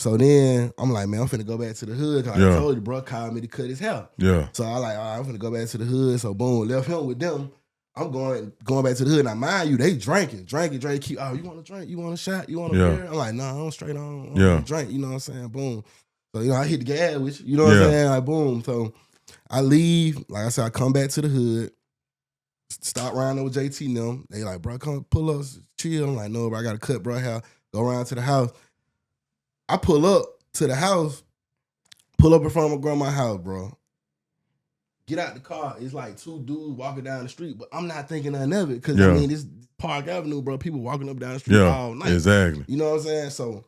So then I'm like, man, I'm finna go back to the hood. Cause I told you, bro, called me to cut his hair. Yeah. So I like, all right, I'm finna go back to the hood. So boom, left him with them. I'm going back to the hood. Now, mind you, they drinking. Keep, oh, you want a drink? You want a shot? You want a beer? I'm like, nah, I'm straight on. I don't drink. You know what I'm saying? Boom. So, I hit the gas with you. You know what I'm saying? Like, boom. So I leave. Like I said, I come back to the hood. Stop riding with JT and them. They like, bro, come pull up, chill. I'm like, no, bro, I got to cut bro hair. Go around to the house. I pull up to the house, pull up in front of my grandma's house, bro. Get out the car. It's like two dudes walking down the street, but I'm not thinking nothing of it because, I mean, this Park Avenue, bro, people walking up down the street all night. Exactly. You know what I'm saying? So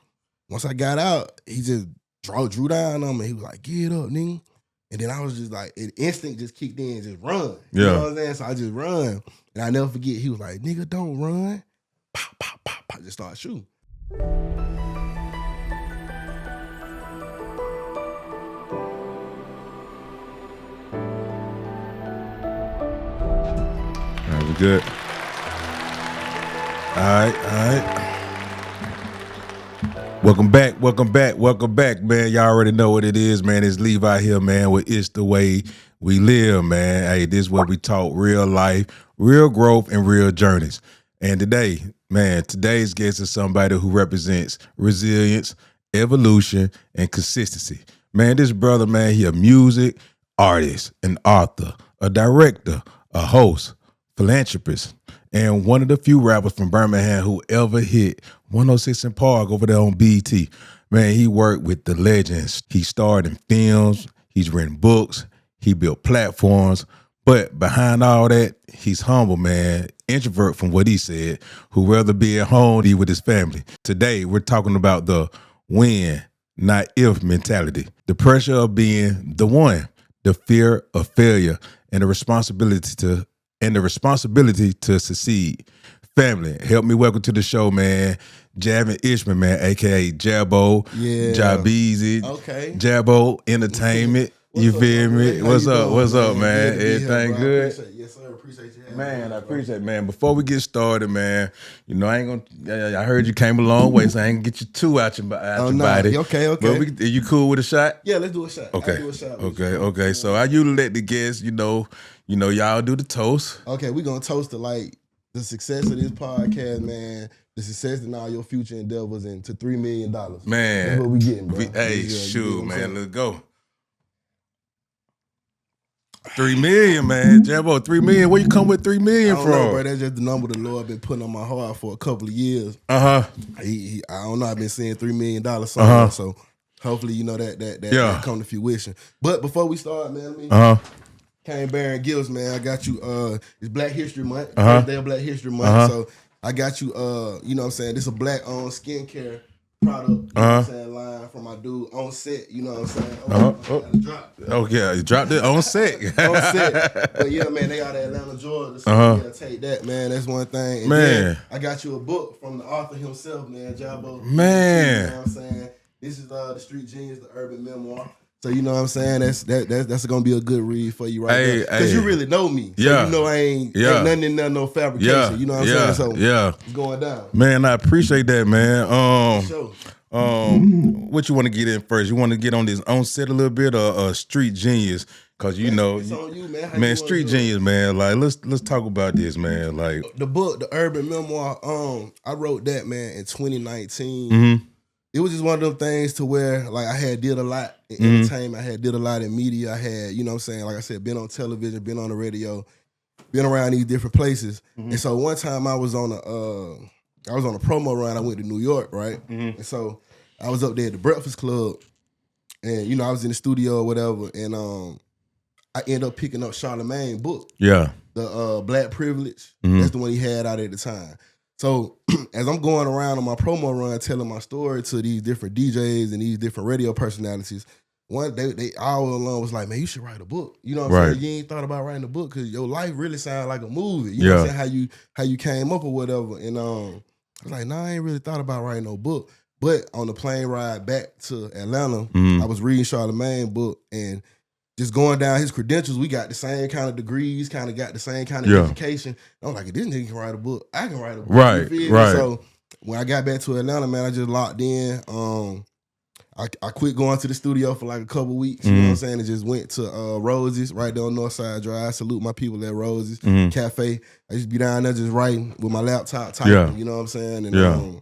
once I got out, he just drew down on me. He was like, get up, nigga. And then I was just like, an instinct just kicked in, just run. You know what I'm saying? So I just run. And I never forget, he was like, nigga, don't run. Pop, pop, pop, pop. Just start shooting. We good. All right. Welcome back, man. Y'all already know what it is, man. It's Levi here, man, with It's the Way We Live, man. Hey, this is where we talk real life, real growth, and real journeys. And today, man, today's guest is somebody who represents resilience, evolution, and consistency. Man, this brother, man, he a music artist, an author, a director, a host, philanthropist, and one of the few rappers from Birmingham who ever hit 106 in Park over there on BT. Man, he worked with the legends. He starred in films. He's written books. He built platforms. But behind all that, he's humble, man. Introvert from what he said, who'd rather be at home be with his family. Today, we're talking about the when, not if mentality. The pressure of being the one, the fear of failure, and the responsibility to succeed. Family, help me welcome to the show, man. Javin Ishman, man, aka Jabo, Jabeezy, Jabo Entertainment. You feel me? What's up, man? Everything good? Yes, sir. Appreciate you. Man, I appreciate it, man. Before we get started, man, I heard you came a long way, so I ain't gonna get you too out your body. Okay. But are you cool with a shot? Yeah, let's do a shot. Okay. So I usually let the guests, y'all do the toast. Okay, we're gonna toast to the success of this podcast, man. The success in all your future endeavors and to $3 million. Man. That's what we getting, bro. Shoot, man. Let's go. 3 million, man. Jabo, 3 million. Where you come with 3 million from? Know, bro. That's just the number the Lord been putting on my heart for a couple of years. I don't know. I've been seeing $3 million somewhere, so hopefully that come to fruition. But before we start, man, Kane Barron Gifts, man. I got you. It's Black History Month. First day of Black History Month. So I got you. You know what I'm saying? This is a black-owned skincare product. You know what I'm saying? Line from my dude on set. You know what I'm saying? You dropped it on set. On set. But yeah, man, they got Atlanta, Georgia. So take that, man. That's one thing. And then I got you a book from the author himself, man, Jabo. Man. You know what I'm saying? This is the Street Genius, the urban memoir. So you know what I'm saying? That's gonna be a good read for you there. Because you really know me. So you know I ain't nothing in there, no fabrication. You know what I'm saying? So it's going down. Man, I appreciate that, man. What you want to get in first? You want to get on this on set a little bit or Street Genius? Cause it's on you, man. Street Genius, man. Like let's talk about this, man. Like the book, the urban memoir. I wrote that, man, in 2019. Mm-hmm. It was just one of them things to where, like, I had did a lot in entertainment. I had did a lot in media. I had, you know what I'm saying, like I said, been on television, been on the radio, been around these different places. And so one time I was on a promo run. I went to New York, right? And so I was up there at the Breakfast Club, and I was in the studio or whatever, and I ended up picking up Charlemagne's book. Yeah. The Black Privilege. That's the one he had out at the time. So as I'm going around on my promo run telling my story to these different DJs and these different radio personalities, they all along was like, man, you should write a book. You know what I'm saying? You ain't thought about writing a book because your life really sounds like a movie. You know what I'm saying? How you came up or whatever. And I was like, nah, I ain't really thought about writing no book. But on the plane ride back to Atlanta, I was reading Charlemagne's book and just going down his credentials, we got the same kind of degrees, kind of got the same kind of education. I'm like, if this nigga can write a book, I can write a book. Right. So when I got back to Atlanta, man, I just locked in. I quit going to the studio for like a couple weeks, you know what I'm saying, and just went to Rosie's right there on Northside Drive. Salute my people at Rosie's Cafe. I used to be down there just writing with my laptop typing, you know what I'm saying? And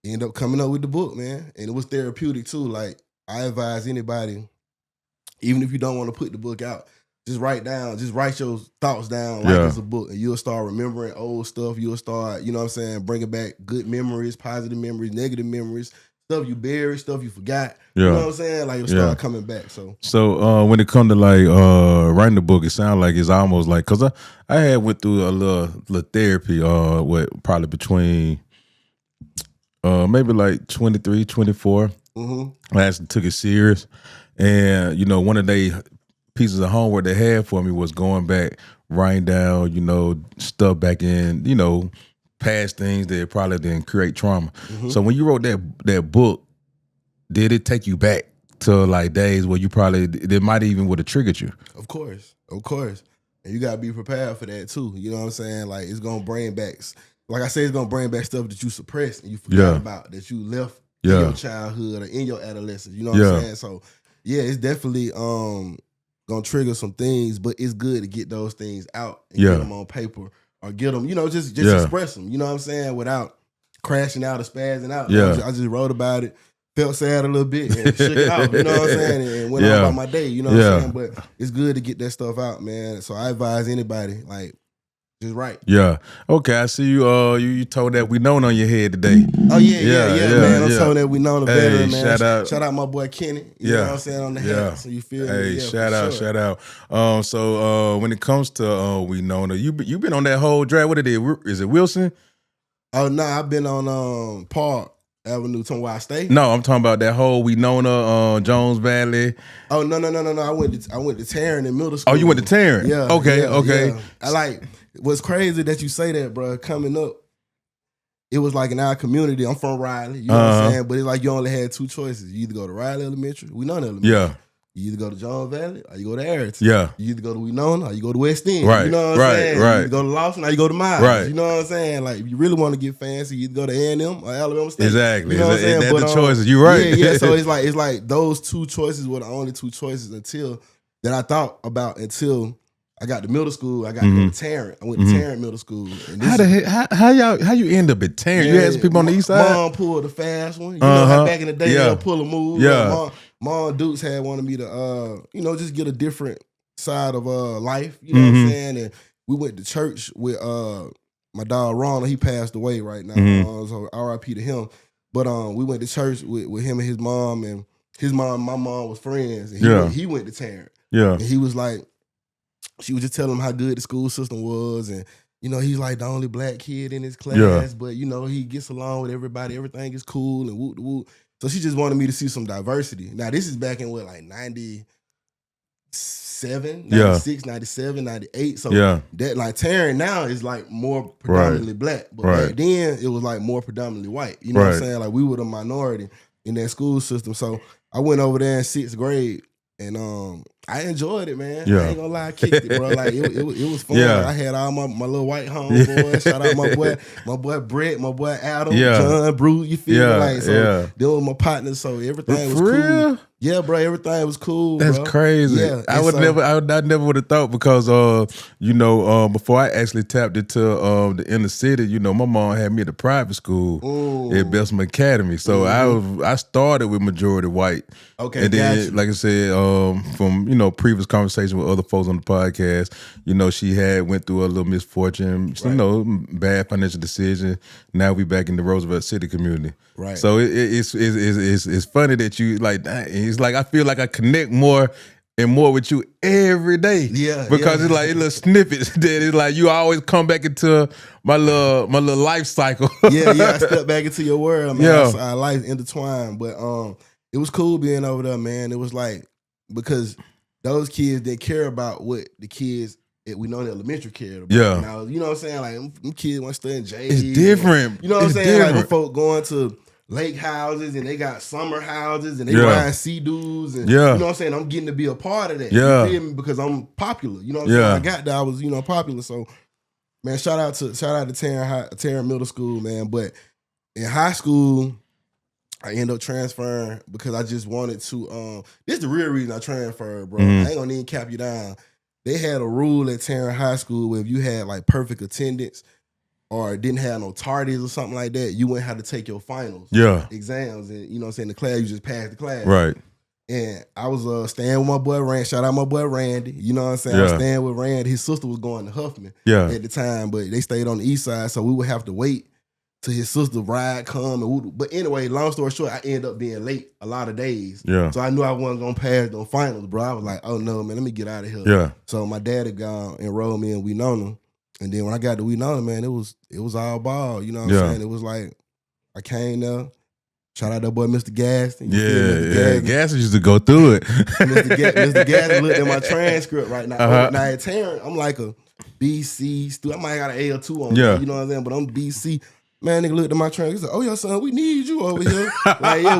end up coming up with the book, man. And it was therapeutic too. Like, I advise anybody, even if you don't want to put the book out, just write your thoughts down like it's a book, and you'll start remembering old stuff. You'll start, you know what I'm saying, bringing back good memories, positive memories, negative memories, stuff you buried, stuff you forgot. You know what I'm saying? Like, it'll start coming back. So when it comes to like writing the book, it sounds like it's almost like, because I had went through a little therapy probably between maybe like 23, 24. I actually took it serious. And, you know, one of the pieces of homework they had for me was going back, writing down, you know, stuff back in, you know, past things that probably didn't create trauma. So when you wrote that book, did it take you back to like days where you probably, that might even would have triggered you? Of course. And you gotta be prepared for that too. You know what I'm saying? Like, it's gonna bring back, like I said, it's gonna bring back stuff that you suppressed and you forgot about, that you left in your childhood or in your adolescence. You know what I'm saying? So yeah, it's definitely gonna trigger some things, but it's good to get those things out and get them on paper, or get them, you know, just express them, you know what I'm saying, without crashing out or spazzing out. I just wrote about it, felt sad a little bit, and shook it out, you know what I'm saying, and went on about my day, you know what I'm saying, but it's good to get that stuff out, man. So I advise anybody, like, just write. Yeah. Okay, I see you you told that we known on your head today. Oh yeah, man. I'm told that we known a veteran, man. Shout out my boy Kenny. You know what I'm saying, on the hat. So you feel me? Shout out. So when it comes to we known you been on that whole drive. What it is it Wilson? Oh no, I've been on Park Avenue, talking where I stay. No, I'm talking about that whole we known Jones Valley. Oh no. I went to Tarrant in middle school. Oh, you went to Tarrant? Yeah. Okay. Yeah. I like, what's crazy that you say that, bro. Coming up, it was like in our community. I'm from Riley, you know what I'm saying? But it's like you only had two choices. You either go to Riley Elementary, we know Elementary. Yeah. You either go to John Valley or you go to Arrington. Yeah. You either go to Winona or you go to West End. Right. You know what I'm saying? Right. You either go to Lawson or you go to Miles. Right. You know what I'm saying? Like, if you really want to get fancy, you either go to A&M or Alabama State. Exactly. You know what I'm saying? That's the choices. You right. Yeah. So it's like those two choices were the only two choices until that I thought about until I got to middle school. I got to go to Tarrant. I went to Tarrant Middle School. And how you end up at Tarrant? You had some people on the east side? Mom pulled the fast one. You know how back in the day they'll pull a move. Yeah. Mom Dukes had wanted me to just get a different side of life. You know what I'm saying? And we went to church with my dog Ronald. He passed away right now. So R.I.P. to him. But we went to church with him and his mom, and my mom was friends. And he went to Tarrant. Yeah. And he was like, she was just telling him how good the school system was, and you know, he's like the only black kid in his class, but you know, he gets along with everybody, everything is cool and whoop whoop. So she just wanted me to see some diversity. Now this is back in what, like 97, 96, 97, 98. So that, like, Tarrant now is like more predominantly black, but back then it was like more predominantly white. You know what I'm saying? Like, we were the minority in that school system. So I went over there in 6th grade. And I enjoyed it, man. I ain't gonna lie, I kicked it, bro. Like, it was fun. I had all my little white homeboys. Shout out my boy Brett, my boy Adam, John, Bruce. You feel me? Like, so they were my partners. So everything was cool. Yeah, bro. Everything was cool. That's crazy. Yeah, I never would have thought, because before I actually tapped into the inner city, you know, my mom had me at a private school at Bessemer Academy. So I started with majority white. Okay, and then, like I said, from previous conversation with other folks on the podcast, you know, she went through a little misfortune, you know, bad financial decision. Now we back in the Roosevelt City community. Right. So it's funny that you like. It's like I feel like I connect more and more with you every day. Yeah. Because it's like a little snippets that it's like you always come back into my little life cycle. I step back into your world, man. Our life intertwined. But it was cool being over there, man. It was like, because those kids didn't care about what the kids we know the elementary cared about. Yeah. Now, you know what I'm saying? Like, them kids want to study in J. It's different. You know what I'm saying? Different. Like, them folk going to lake houses, and they got summer houses, and they riding Sea-Doos, and you know what I'm saying? I'm getting to be a part of that. Yeah. You feel me? Because I'm popular. You know what I'm saying? I got that. I was, popular. So, man, shout out to Tarrant Middle School, man. But in high school, I ended up transferring because I just wanted to. This is the real reason I transferred, bro. Mhm. I ain't gonna even cap you down. They had a rule at Tarrant High School where if you had like perfect attendance or didn't have no tardies or something like that, you wouldn't have to take your finals, exams, and you know what I'm saying, the class, you just passed the class. Right. And I was staying with my boy Randy. Shout out my boy Randy. You know what I'm saying? I was staying with Randy. His sister was going to Huffman at the time, but they stayed on the east side, so we would have to wait till his sister ride come. But anyway, long story short, I ended up being late a lot of days. Yeah. So I knew I wasn't gonna pass those finals, bro. I was like, oh no, man, let me get out of here. Yeah. So my dad had gone enrolled me in Winona. And then when I got to Winona, man, it was all ball. You know what I'm saying? It was like I came there. Shout out that boy, Mr. Gaston. Gaston used to go through it. Mr. Gaston looked at my transcript right now. Now at Tarrant, I'm like a BC student. I might got an L2 on me, you know what I'm saying? But I'm BC. Man, nigga looked at my transcript. He said, oh, yeah, son, we need you over here. Like, this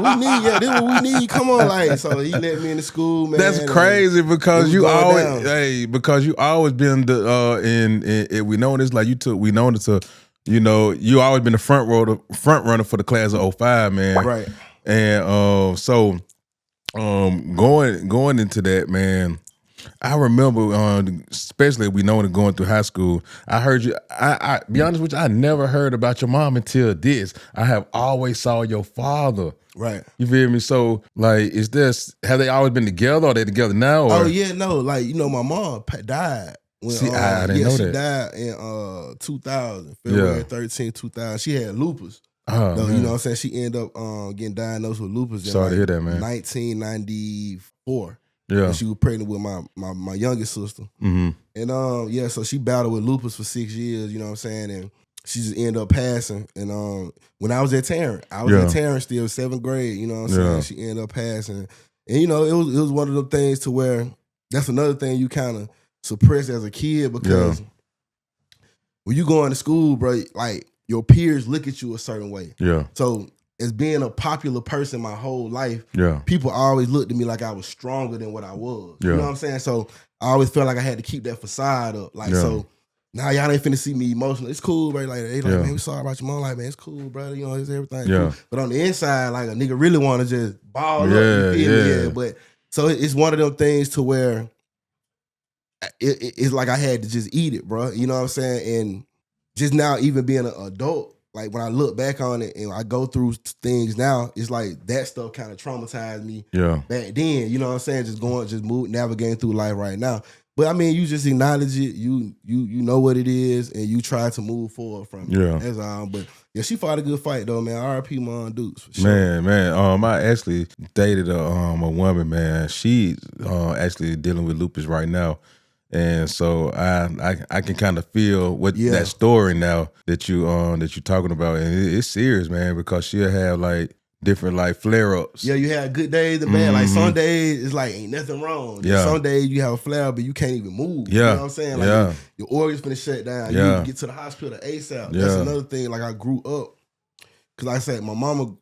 is what we need. Come on, like. So he let me in the school, man. That's crazy because you always been we know this, like we know this to. You know, you always been the front runner for the class of 05, man. Right. And so going into that, man, I remember, especially we know going through high school, I heard you. I be honest with you, I never heard about your mom until this. I have always saw your father. Right. You feel me? So, like, have they always been together? Or are they together now? Or? Oh yeah, no, like my mom died. When, I didn't know that. She died in 2000, February 13, 2000. She had lupus. You know what I'm saying? She ended up getting diagnosed with lupus in Sorry to hear that, man. 1994. Yeah. And she was pregnant with my youngest sister. Mm-hmm. And so she battled with lupus for 6 years, you know what I'm saying? And she just ended up passing. And when I was at Tarrant, at Tarrant still 7th grade, you know what I'm saying? She ended up passing. And you know, it was one of them things to where that's another thing you kind of suppressed as a kid because when you go into school, bro, like your peers look at you a certain way. Yeah. So as being a popular person my whole life, people always looked at me like I was stronger than what I was. You know what I'm saying? So I always felt like I had to keep that facade up. Like so now y'all ain't finna see me emotional. It's cool, bro. Like they man, we sorry about your mom. Like, man, it's cool, brother. You know, it's everything. Cool. But on the inside, like a nigga really wanna just ball up. You feel me? But so it's one of them things to where it's like I had to just eat it, bro. You know what I'm saying? And just now, even being an adult, like when I look back on it and I go through things now, it's like that stuff kind of traumatized me back then. You know what I'm saying? Navigating through life right now. But I mean, you just acknowledge it. You know what it is, and you try to move forward from it. Yeah, that's all. But yeah, she fought a good fight though, man. R.I.P. Mom Dukes. For sure. Man. I actually dated a woman, man. She's actually dealing with lupus right now. And so I can kind of feel what that story now that you're talking about, and it's serious, man, because she'll have like different like flare ups. Yeah, you have good days and bad. Like some days it's like ain't nothing wrong. Some days you have a flare up, but you can't even move. You know what I'm saying? Like your organs finna shut down. You need to get to the hospital ASAP. That's another thing. Like I grew up, cause like I said, my mama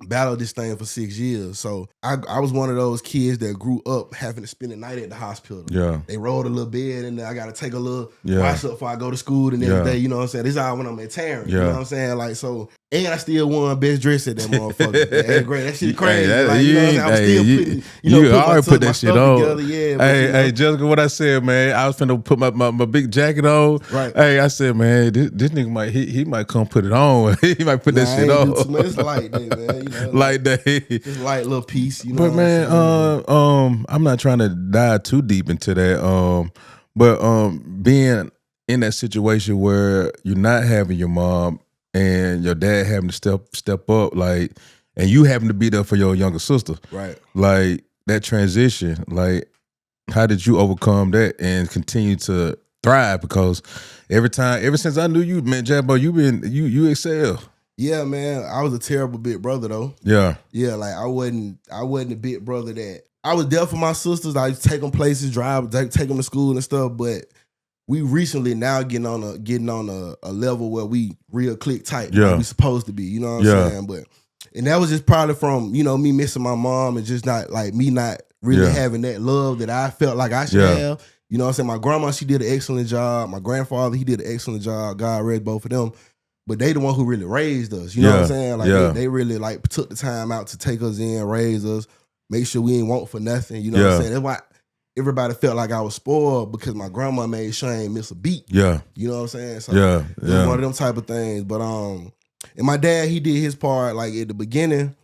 battled this thing for 6 years. So I was one of those kids that grew up having to spend the night at the hospital. Yeah. They rolled a little bed and I got to take a little wash up before I go to school the next day. You know what I'm saying? This is how when I'm at Tarrant. You know what I'm saying? Like, so, and I still won best dress at that motherfucker. That's great. That shit crazy. You know what I'm saying? I'm still putting, you always put that shit on. Together. Yeah, but, hey, Jessica, what I said, man, I was finna put my big jacket on. Right. Hey, I said, man, this nigga might come put it on. He might put that shit on. It's light day, man. You know, light day. Just light little piece, you know. But man, I'm not trying to dive too deep into that. But being in that situation where you're not having your mom and your dad having to step up, like, and you having to be there for your younger sister, right? Like that transition, like, how did you overcome that and continue to thrive? Because ever since I knew you, man, Jabo, you excel. Yeah, man, I was a terrible big brother though. Yeah, like I wasn't a big brother that I was there for my sisters. I used to take them places, take them to school and stuff. But we recently now getting on a level where we real click tight. Like we supposed to be. You know what I'm saying? And that was just probably from me missing my mom and just not like me not really having that love that I felt like I should have. You know what I'm saying? My grandma, she did an excellent job. My grandfather, he did an excellent job. God rest both of them. but they the one who really raised us. You know what I'm saying? Like they really like took the time out to take us in, raise us, make sure we ain't want for nothing. You know what I'm saying? That's why everybody felt like I was spoiled because my grandma made sure I ain't miss a beat. Yeah. You know what I'm saying? So it was one of them type of things. But and my dad, he did his part. Like at the beginning,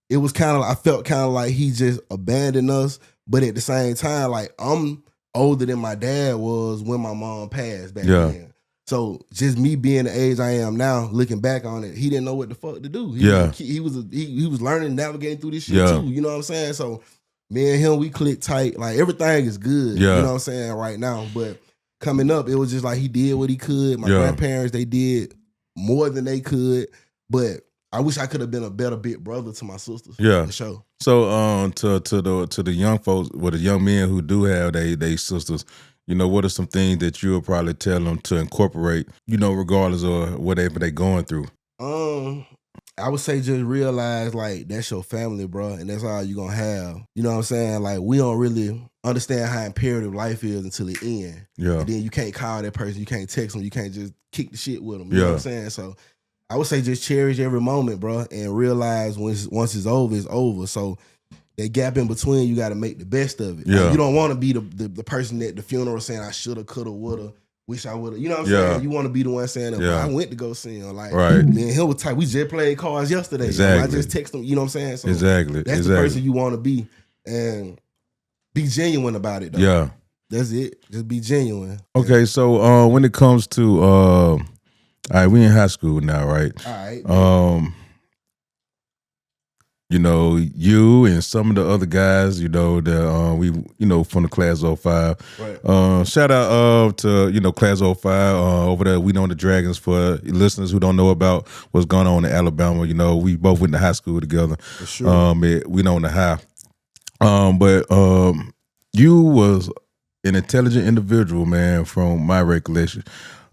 it was kind of, I felt kind of like he just abandoned us. But at the same time, like I'm older than my dad was when my mom passed back then. So just me being the age I am now, looking back on it, he didn't know what the fuck to do. He was learning, navigating through this shit too. You know what I'm saying? So me and him, we clicked tight. Like everything is good. You know what I'm saying right now. But coming up, it was just like he did what he could. My grandparents, they did more than they could. But I wish I could have been a better big brother to my sisters. Yeah, for sure. So to the young folks, the young men who do have they sisters, you know, what are some things that you'll probably tell them to incorporate, you know, regardless of whatever they going through? I would say just realize like that's your family, bro, and that's all you gonna have. You know what I'm saying? Like we don't really understand how imperative life is until the end. Yeah. And then you can't call that person, you can't text them, you can't just kick the shit with them. You know what I'm saying? So I would say just cherish every moment, bro, and realize once it's over, it's over. So that gap in between, you got to make the best of it. Yeah. Like, you don't want to be the person at the funeral saying I shoulda, coulda, woulda, wish I woulda. You know what I'm saying? You want to be the one saying that. I went to go see him. Like me and him was tight. We just played cards yesterday. Exactly. I just text him. You know what I'm saying? So that's the person you want to be, and be genuine about it, though. Yeah. That's it. Just be genuine. Okay, so when it comes to all right, we in high school now, right? All right. You know, you and some of the other guys, you know, that we, you know, from the class of 05. Right. Shout out to, you know, class of 05 over there. We know the Dragons. For listeners who don't know about what's going on in Alabama, you know, we both went to high school together. For sure. We know in the high. But you was an intelligent individual, man, from my recollection.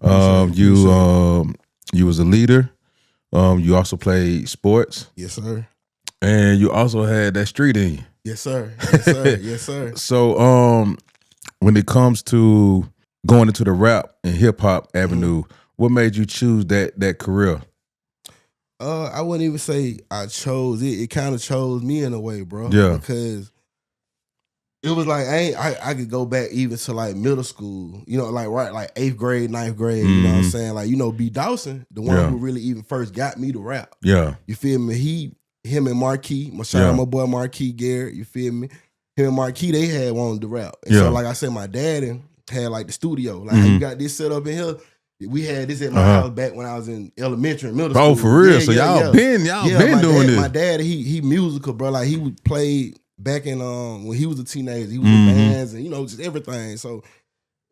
You was a leader. You also played sports. Yes, sir. And you also had that street in you. Yes, sir. Yes, sir. Yes, sir. So when it comes to going into the rap and hip hop avenue, what made you choose that career? I wouldn't even say I chose it. It kind of chose me in a way, bro. Yeah. Because it was like I could go back even to like middle school, you know, like 8th grade, 9th grade, you know what I'm saying? Like, you know, B. Dawson, the one who really even first got me to rap. Yeah. You feel me? Him and Marquis, my boy Marquis Garrett, you feel me? Him and Marquis, they had wanted to rap. And so like I said, my daddy had like the studio. Like how you got this set up in here. We had this at my house back when I was in elementary and middle school. Oh, for real? So y'all been doing this. My dad, he musical, bro. Like he would play back in when he was a teenager. He was in bands and, you know, just everything. So,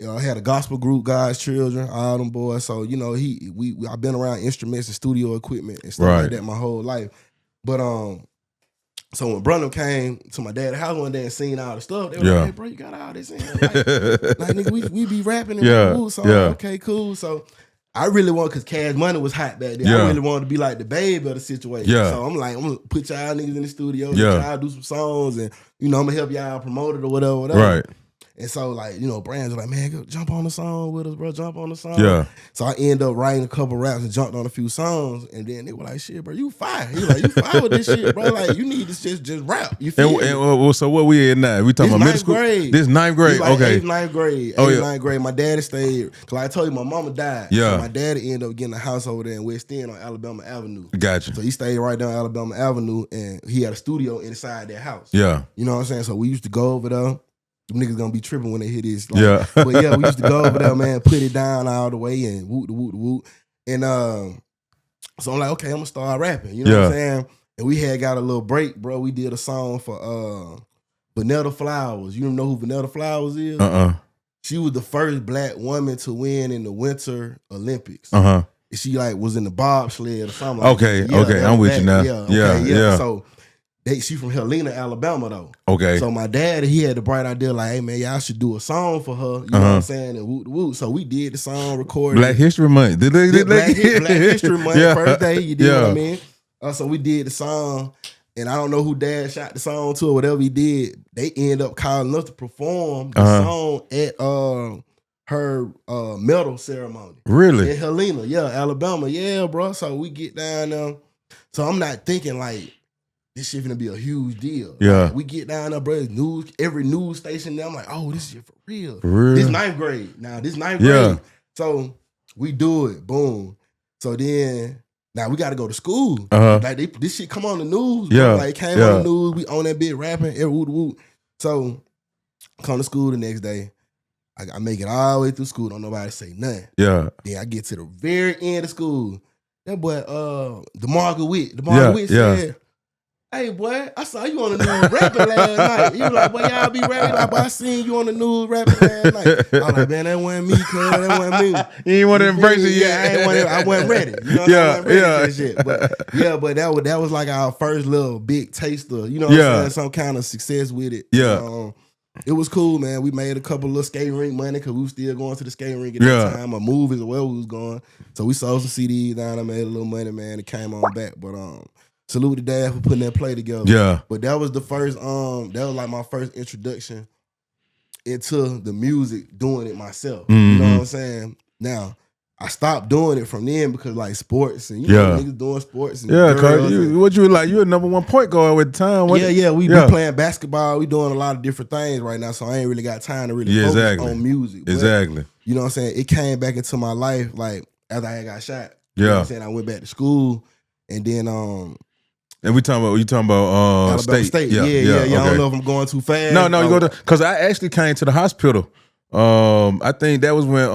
you know, I had a gospel group, God's Children, all them boys. So, you know, I've been around instruments and studio equipment and stuff like that my whole life. But so when Brunham came to my dad's house one day and seen all the stuff, they were like, "Hey, bro, you got all this in here." Like nigga, we be rapping and cool. So I'm like, okay, cool. So I really want, because Cash Money was hot back then. I really wanted to be like the babe of the situation. So I'm like, I'm gonna put y'all niggas in the studio, y'all do some songs, and you know, I'm gonna help y'all promote it or whatever. Right. And so, like, you know, brands were like, man, go jump on the song with us, bro. Jump on the song. Yeah. So I ended up writing a couple raps and jumped on a few songs. And then they were like, shit, bro, you fire. He was like, you fire with this shit, bro. Like, you need to just rap. You feel me? So what we in now? We talking about middle school? Grade. This 9th grade? Like okay. 8th, 9th grade. 8th, 9th grade. My daddy stayed, because like I told you, my mama died. Yeah. So my daddy ended up getting a house over there in West End on Alabama Avenue. Gotcha. So he stayed right down Alabama Avenue, and he had a studio inside that house. Yeah. You know what I'm saying? So we used to go over there. Them niggas gonna be tripping when they hear this. Like, but yeah, we used to go over there, man, put it down all the way and whoop the whoop the whoop. And so I'm like, okay, I'm gonna start rapping. You know what I'm saying? And we had got a little break, bro. We did a song for Vanetta Flowers. You know who Vanetta Flowers is? She was the first black woman to win in the Winter Olympics. And she like was in the bobsled or something like that. Okay, I'm with you now. Yeah. So she from Helena, Alabama, though. Okay. So my dad, he had the bright idea, like, hey, man, y'all should do a song for her. You know what I'm saying? And whoop, whoop. So we did the song, recorded. Black History Month. Black History Month, first day, you did what I mean? So we did the song, and I don't know who dad shot the song to or whatever he did. They ended up calling us to perform the song at her medal ceremony. Really? In Helena, yeah, Alabama, yeah, bro. So we get down there. So I'm not thinking like this shit gonna be a huge deal. Yeah. Like, we get down there, bro. News, every news station there. I'm like, oh, this shit for real. For real? This 9th grade. Now, this 9th Yeah. grade. So we do it. Boom. So then now we gotta go to school. Like this shit come on the news. Bro. Yeah. Like it came on the news. We on that bit rapping, every woot. So come to school the next day. I make it all the way through school. Don't nobody say nothing. Yeah. Then I get to the very end of school. That boy, DeMarcus Witt said, hey, boy, I saw you on the news rapping last night. He was like, boy, y'all be rapping. Like, boy, I seen you on the news rapping last night. I was like, man, that wasn't me, cuz. That wasn't me. You ain't want to embrace it yet. I wasn't ready. You know what I wasn't ready for this shit. But that was like our first little big taster, you know what I'm saying? Some kind of success with it. Yeah. It was cool, man. We made a couple little skating rink money because we was still going to the skating rink at that time, or movies or where we was going. So we sold some CDs down there, made a little money, man. It came on back. But salute to Dad for putting that play together. Yeah. But that was the first, that was like my first introduction into the music, doing it myself. You know what I'm saying? Now, I stopped doing it from then because like sports and you know niggas doing sports and cause you were like, you a number one point guard at the time. We be playing basketball. We doing a lot of different things right now, so I ain't really got time to really focus on music. But, you know what I'm saying? It came back into my life like after I had got shot. You know what I'm saying? I went back to school and then and you talking about Alabama State. Yeah. I don't know if I'm going too fast. No, you go to, because I actually came to the hospital. I think that was when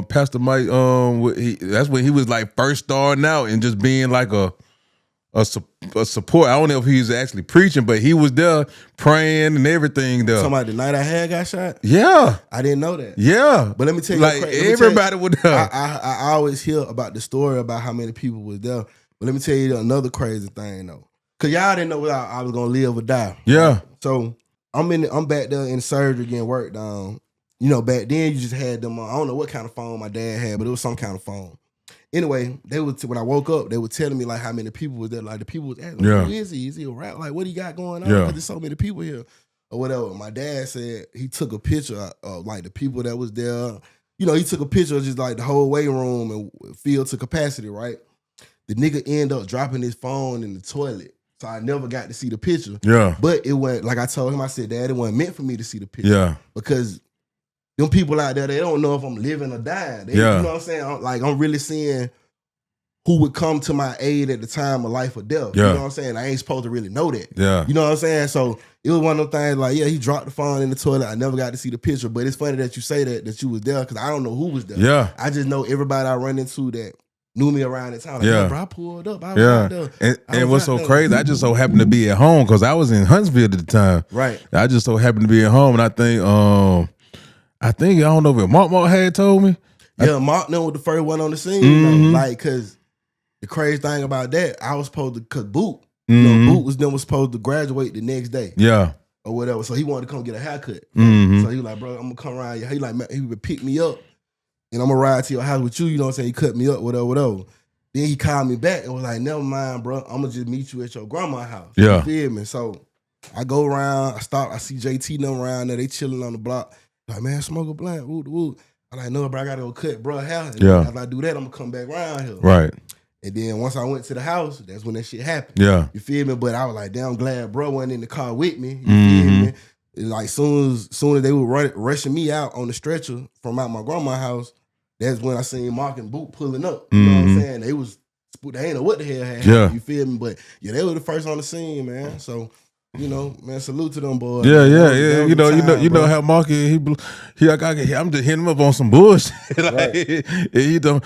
Pastor Mike that's when he was like first starting out and just being like a support. I don't know if he was actually preaching, but he was there praying and everything there. Somebody the night I had got shot? Yeah. I didn't know that. Yeah. But let me tell you, like everybody was there. I always hear about the story about how many people was there. But let me tell you another crazy thing though. Cause y'all didn't know whether I was gonna live or die. Yeah. So I'm back there in surgery getting worked on. You know, back then you just had them. I don't know what kind of phone my dad had, but it was some kind of phone. Anyway, when I woke up, they were telling me like how many people was there. Like the people was asking, who is he? Is he a rap? Like what he got going on? Because there's so many people here or whatever. My dad said he took a picture of like the people that was there. You know, he took a picture of just like the whole weight room and filled to capacity, right? The nigga ended up dropping his phone in the toilet. So I never got to see the picture. Yeah. But it went, like I told him, I said, Dad, it wasn't meant for me to see the picture. Yeah. Because them people out there, they don't know if I'm living or dying. You know what I'm saying? I'm really seeing who would come to my aid at the time of life or death. Yeah. You know what I'm saying? I ain't supposed to really know that. Yeah. You know what I'm saying? So it was one of those things like, he dropped the phone in the toilet. I never got to see the picture. But it's funny that you say that you was there because I don't know who was there. Yeah. I just know everybody I run into that knew me around the town. Like, bro, I pulled up. I was out there. And what's so crazy, I just so happened to be at home because I was in Huntsville at the time. Right. I just so happened to be at home, and I don't know if Mark had told me. Yeah, Mark was the first one on the scene. Like, because the crazy thing about that, I was supposed to, because Boot, Boot was supposed to graduate the next day. Yeah. Or whatever. So he wanted to come get a haircut. So he was like, bro, I'm going to come around here. He would pick me up. And I'm gonna ride to your house with you, you know what I'm saying? He cut me up, whatever. Then he called me back and was like, never mind, bro. I'm gonna just meet you at your grandma's house. Yeah. You feel me? So I go around, I see JT them around there, they chilling on the block. Like, man, smoke a blunt, woo. I'm like, no, bro, I gotta go cut bro hair. And after I do that, I'm gonna come back around here. Right. And then once I went to the house, that's when that shit happened. Yeah. You feel me? But I was like, damn, I'm glad bro wasn't in the car with me. You feel me? Like soon as they were rushing me out on the stretcher from out my grandma's house, that's when I seen Mark and Boot pulling up. You know what I'm saying? They ain't know what the hell had happened. You feel me? But they were the first on the scene, man. So, man, salute to them boys. Yeah. You know how Mark I'm just hitting him up on some bullshit. Like, he don't,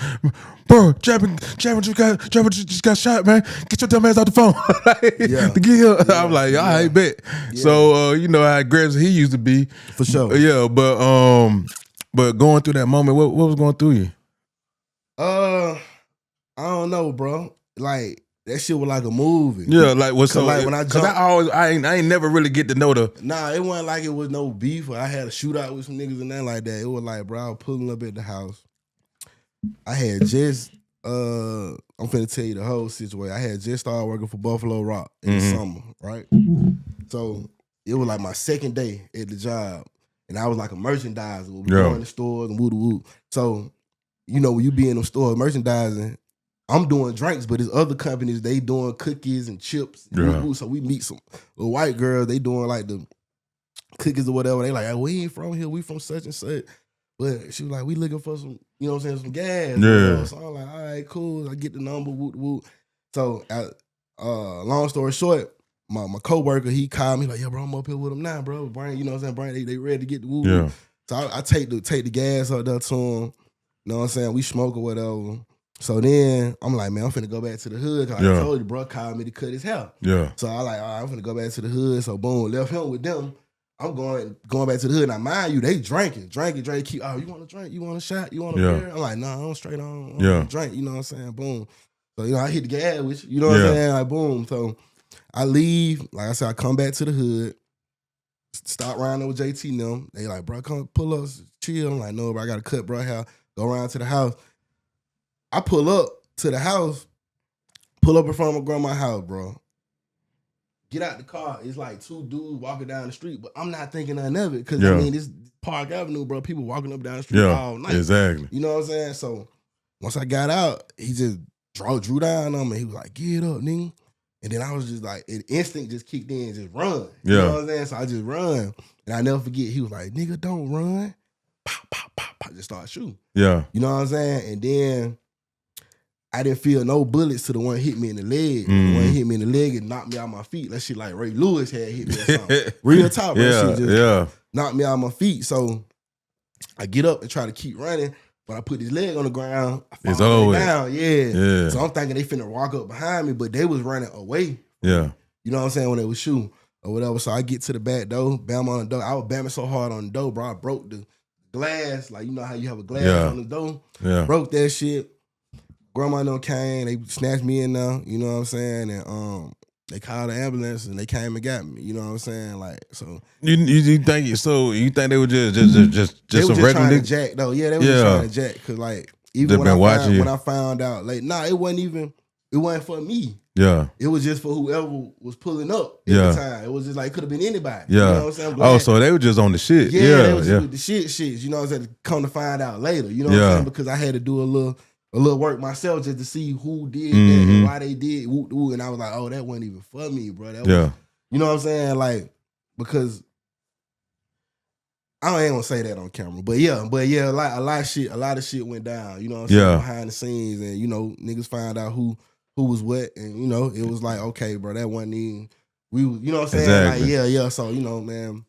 bro, Jabo just got shot, man. Get your dumb ass off the phone. I'm like, all right, bet. Yeah. So you know how aggressive he used to be. For sure. Yeah, but going through that moment, what was going through you? I don't know, bro. Like that shit was like a movie. Yeah, like what's so? Like when I jumped, I ain't never really get to know the. Nah, it wasn't like it was no beef or I had a shootout with some niggas and nothing like that. It was like, bro, I was pulling up at the house. I had just I'm finna tell you the whole situation. I had just started working for Buffalo Rock in the summer, right? So it was like my second day at the job. And I was like a merchandiser. We go in the stores and woo. So, you know, when you be in them stores merchandising, I'm doing drinks, but there's other companies, they doing cookies and chips. Woo. So we meet some little white girls, they doing like the cookies or whatever. They like, hey, we ain't from here, we from such and such. But she was like, we looking for some, you know what I'm saying, some gas. Yeah. So I'm like, all right, cool. I get the number, woo. So, long story short, my coworker, he called me like, yo, bro, I'm up here with him now, bro. Brian, you know what I'm saying, Brian, they ready to get the woo. Yeah. So I take the gas up there to him. You know what I'm saying? We smoke or whatever. So then I'm like, man, I'm finna go back to the hood. Cause I told you, bro, called me to cut his hair. Yeah. So I like, all right, I'm finna go back to the hood. So boom, left him with them. I'm going back to the hood. Now, mind you, they drinking. Keep, oh, you want a drink? You want a shot? You want a beer? I'm like, nah, I'm straight on. Drink, you know what I'm saying? Boom. So, you know, I hit the gas with you. You know what I'm saying? Like, boom. So I leave. Like I said, I come back to the hood. Stop riding there with JT and them. They like, bro, come pull up, chill. I'm like, no, bro, I got to cut, bro, hair. Go around to the house. I pull up to the house, pull up in front of my grandma's house, bro. Get out the car. It's like two dudes walking down the street, but I'm not thinking nothing of it because, I mean, this Park Avenue, bro, people walking up down the street all night. Exactly. You know what I'm saying? So once I got out, he just drew down on me. He was like, get up, nigga. And then I was just like, an instinct just kicked in, just run. You know what I'm saying? So I just run. And I never forget, he was like, nigga, don't run. Pop, pop, pop, pop. Just start shooting. Yeah. You know what I'm saying? And then I didn't feel no bullets to the one hit me in the leg. The one hit me in the leg and knocked me out my feet. That shit like Ray Lewis had hit me or something. Real talk, bro. Shit just knocked me out my feet. So I get up and try to keep running. But I put his leg on the ground. I fall down. Yeah. So I'm thinking they finna walk up behind me, but they was running away. Yeah. You know what I'm saying? When they was shooting or whatever. So I get to the back door, bam on the door. I was bamming so hard on the door, bro. I broke the glass. Like, you know how you have a glass on the door? Yeah. Broke that shit. Grandma and them came, they snatched me in there, you know what I'm saying? And they called the ambulance and they came and got me, you know what I'm saying? Like, so you think they were just they were some just regular trying to jack though. Yeah, they were just trying to jack. Cause like even when I found out, like, it wasn't for me. Yeah. It was just for whoever was pulling up at the time. It was just like, it could have been anybody. Yeah. You know what I'm saying? Oh, so they were just on the shit. Yeah, they was just with the shit, you know what I'm saying? Come to find out later, you know what I'm saying? Because I had to do a little work myself just to see who did that and why they did. And I was like, oh, that wasn't even for me, bro. That was, you know what I'm saying? Like, because I ain't gonna say that on camera, but yeah, a lot of shit went down. You know what I'm saying? Behind the scenes, and you know, niggas find out who was what, and you know, it was like, okay, bro, that wasn't even you know what I'm saying? Exactly. Like, yeah. So you know, man.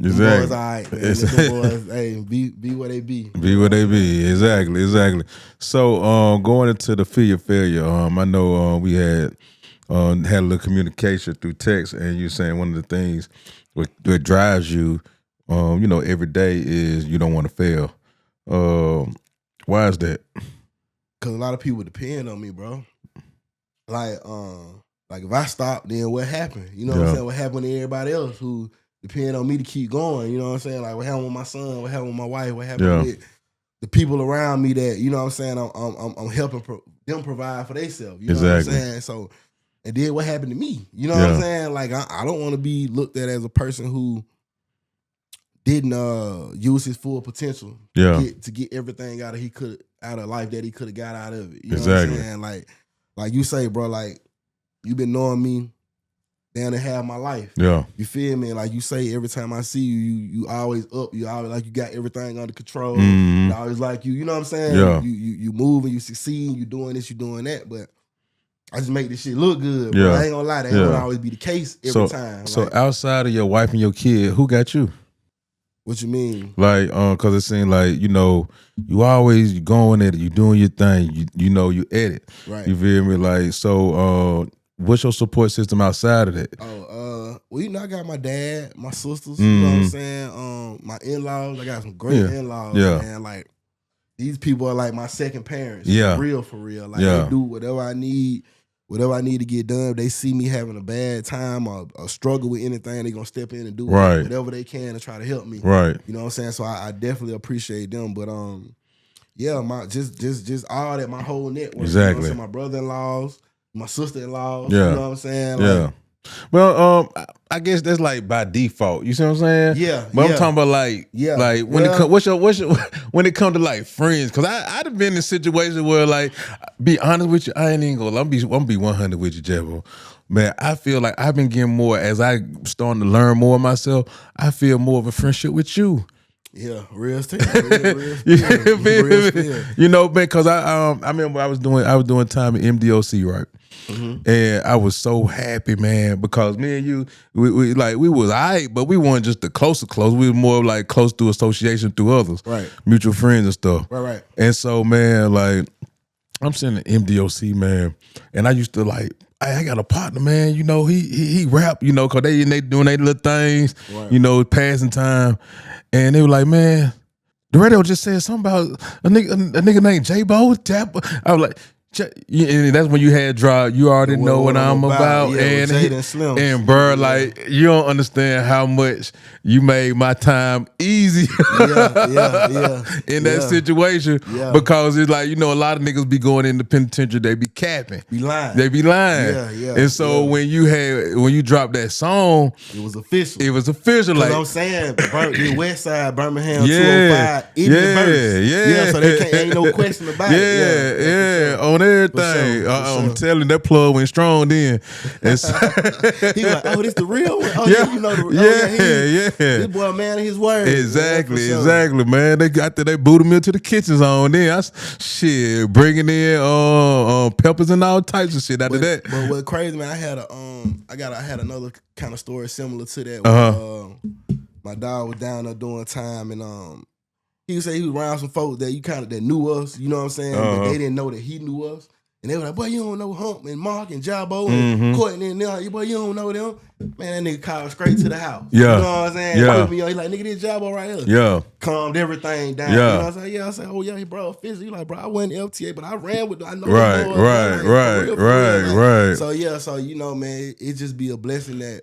Exactly. Boys, all right, man. The boys, hey, be what they be. Be what they be. Exactly. So, going into the fear of failure, I know we had a little communication through text, and you saying one of the things what drives you, you know, every day is you don't want to fail. Why is that? Because a lot of people depend on me, bro. Like if I stop, then what happened? You know what I'm saying? What happened to everybody else who depend on me to keep going, you know what I'm saying? Like what happened with my son, what happened with my wife, what happened with the people around me that, you know what I'm saying, I'm helping them provide for themselves, you know what I'm saying? So, and then what happened to me, you know what I'm saying? Like I don't want to be looked at as a person who didn't use his full potential to get everything out of life that he could have got out of it. You know what I'm saying? Like you say, bro, like you been knowing me down to half my life. Yeah. You feel me? Like you say, every time I see you, you always up. You always like you got everything under control. I always like you know what I'm saying? Yeah. You moving, you succeeding, you doing this, you doing that. But I just make this shit look good. Bro. I ain't gonna lie, that ain't gonna always be the case every time. So outside of your wife and your kid, who got you? What you mean? Like, cause it seemed like, you know, you always going at it, you doing your thing, you know, you at it. Right. You feel me? Like, so what's your support system outside of that? Well, you know, I got my dad, my sisters, you know what I'm saying? My in-laws, I got some great in-laws, man. Like, these people are like my second parents. Yeah. For real. Like, they do whatever I need to get done. If they see me having a bad time or struggle with anything, they gonna step in and do whatever they can to try to help me. Right. You know what I'm saying? So I definitely appreciate them. But yeah, my just all that, my whole network. Exactly. You know what I'm saying? My brother-in-laws, my sister-in-laws. Yeah. You know what I'm saying? Like, Well, I guess that's like by default. You see what I'm saying? Yeah. But I'm talking about like when it comes, what's your when it comes to like friends? Because I'd have been in situations where like, be honest with you, I ain't even gonna. I'm be 100 with you, Jabo. Man, I feel like I've been getting more as I starting to learn more of myself. I feel more of a friendship with you. Yeah, real still. You know, man, because I remember I was doing time at MDOC, right? Mm-hmm. And I was so happy, man, because me and you, we was alright, but we weren't just the close. We were more like close through association through others, right? Mutual friends and stuff, right. And so, man, like I'm sitting in MDOC, man, and I used to like. I got a partner, man. You know, he rap. You know, cause they doing their little things. Right. You know, passing time, and they were like, man, the radio just said something about a nigga named Jabo. I was like. And that's when you had drive. You already know what I'm about. Yeah, and bro, like you don't understand how much you made my time easy. In that situation, because it's like, you know, a lot of niggas be going in the penitentiary. They be capping. They be lying. And so when you dropped that song, it was official. Like I'm saying, the West Side, Birmingham, 205, in the verse. So they ain't no question about it. On everything. I'm telling you, that plug went strong then. And so, he was like, oh, this the real one? Oh, you know this boy, man, his word. Exactly, man. They booted me into the kitchen zone then. Bringing in peppers and all types of shit after that. But what crazy, man, I had another kind of story similar to that. My dog was down there doing time, and he would say he was around some folks that knew us, you know what I'm saying? But they didn't know that he knew us. And they were like, boy, you don't know Hump and Mark and Jabo and Courtney and them. Boy, you don't know them. Man, that nigga called straight to the house. You know what I'm saying? He like, nigga, this Jabo right here. Yeah. Calmed everything down. You know what I'm saying? I said, oh yeah, bro, officially. You like, bro, I wasn't FTA, but I ran with them. I know Right. So you know, man, it just be a blessing that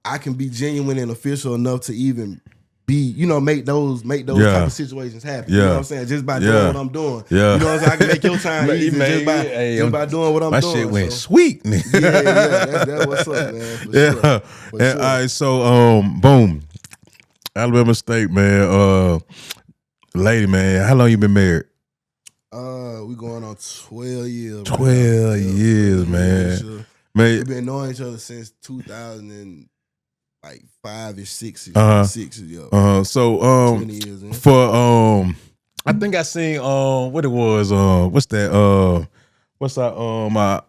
I can be genuine and official enough to even be, you know, make those type of situations happen. You know what I'm saying? Just by doing what I'm doing. You know what I'm saying? I can make your time easy just by doing what I'm doing. My shit went sweet. That's what's up, man. For sure. All right, so boom. Alabama State, man. Lady, man, how long you been married? We going on 12 years. 12 years, man. We've been knowing each other since 2005 or 6 years. So 20 years in. For I think I seen what it was, what's that? What's that? My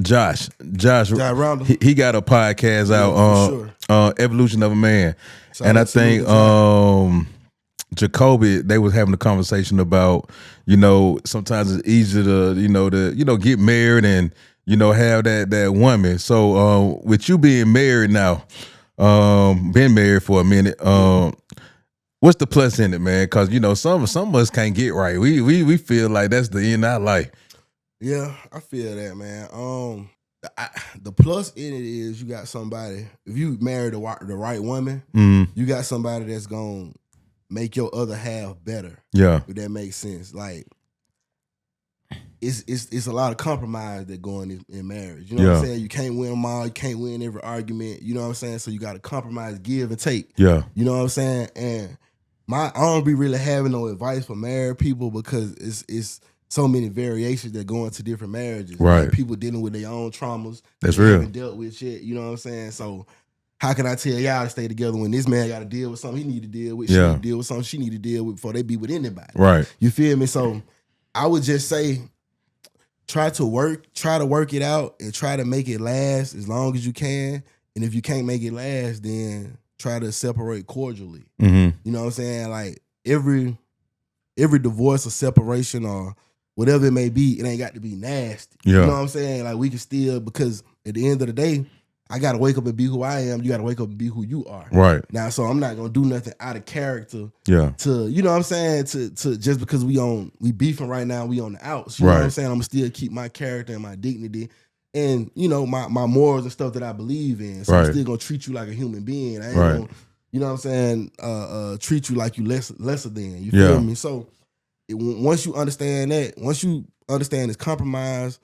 Josh he got a podcast out, Evolution of a Man. And I think Jacoby, they was having a conversation about, you know, sometimes it's easier to get married and, you know, have that woman. So with you being married now, been married for a minute, what's the plus in it, man? Because, you know, some of us can't get right. We feel like that's the end of our life. Yeah, I feel that, man. The plus in it is you got somebody, if you marry the right woman, you got somebody that's gonna make your other half better. Yeah, if that makes sense. Like it's a lot of compromise that go in marriage. You know what I'm saying? You can't win them all. You can't win every argument. You know what I'm saying? So you got to compromise, give and take. Yeah, you know what I'm saying? And I don't be really having no advice for married people because it's so many variations that go into different marriages. Right. Like people dealing with their own traumas. That's real. Haven't dealt with shit. You know what I'm saying? So how can I tell y'all to stay together when this man got to deal with something he need to deal with? She need to deal with something she need to deal with before they be with anybody. Right. You feel me? So I would just say try to work it out and try to make it last as long as you can. And if you can't make it last, then try to separate cordially. Mm-hmm. You know what I'm saying? Like every divorce or separation or whatever it may be, it ain't got to be nasty. Yeah. You know what I'm saying? Like we can still, because at the end of the day, I got to wake up and be who I am. You got to wake up and be who you are. Right. Now, so I'm not going to do nothing out of character to, you know what I'm saying, to just because we beefing right now, we on the outs. You know what I'm saying? I'm going to still keep my character and my dignity and, you know, my morals and stuff that I believe in. So I'm still going to treat you like a human being. I ain't going to, you know what I'm saying, treat you like you lesser than. You feel me? So once you understand that, once you understand this compromise,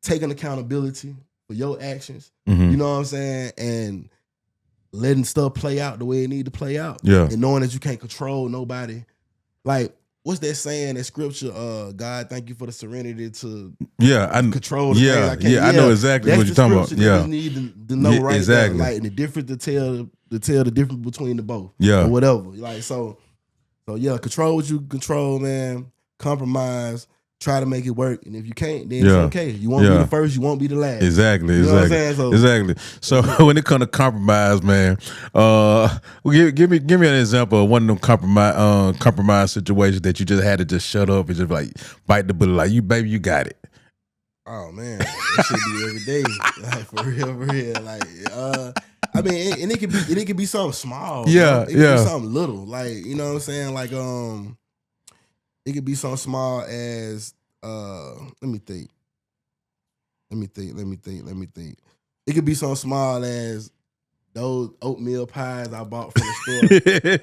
taking accountability, for your actions. Mm-hmm. You know what I'm saying? And letting stuff play out the way it need to play out. Yeah. And knowing that you can't control nobody. Like, what's that saying, that scripture, God, thank you for the serenity to control the things. I know exactly what you're talking about. Yeah. You just need to know right exactly. there, like, and the difference to tell the difference between the both. Yeah. Or whatever. Like, so yeah, control what you control, man. Compromise. Try to make it work, and if you can't, then it's okay. You won't be the first, you won't be the last. Exactly, you know what I'm saying? Exactly. So when it comes to compromise, man, give me an example of one of them compromise situations that you just had to just shut up and just like bite the bullet, like, you baby, you got it. Oh man, that should be every day, like, for real. Like, I mean, and it could be something small. Yeah, it could be something little, like, you know what I'm saying, like it could be something small as let me think. It could be something small as those oatmeal pies I bought from the store.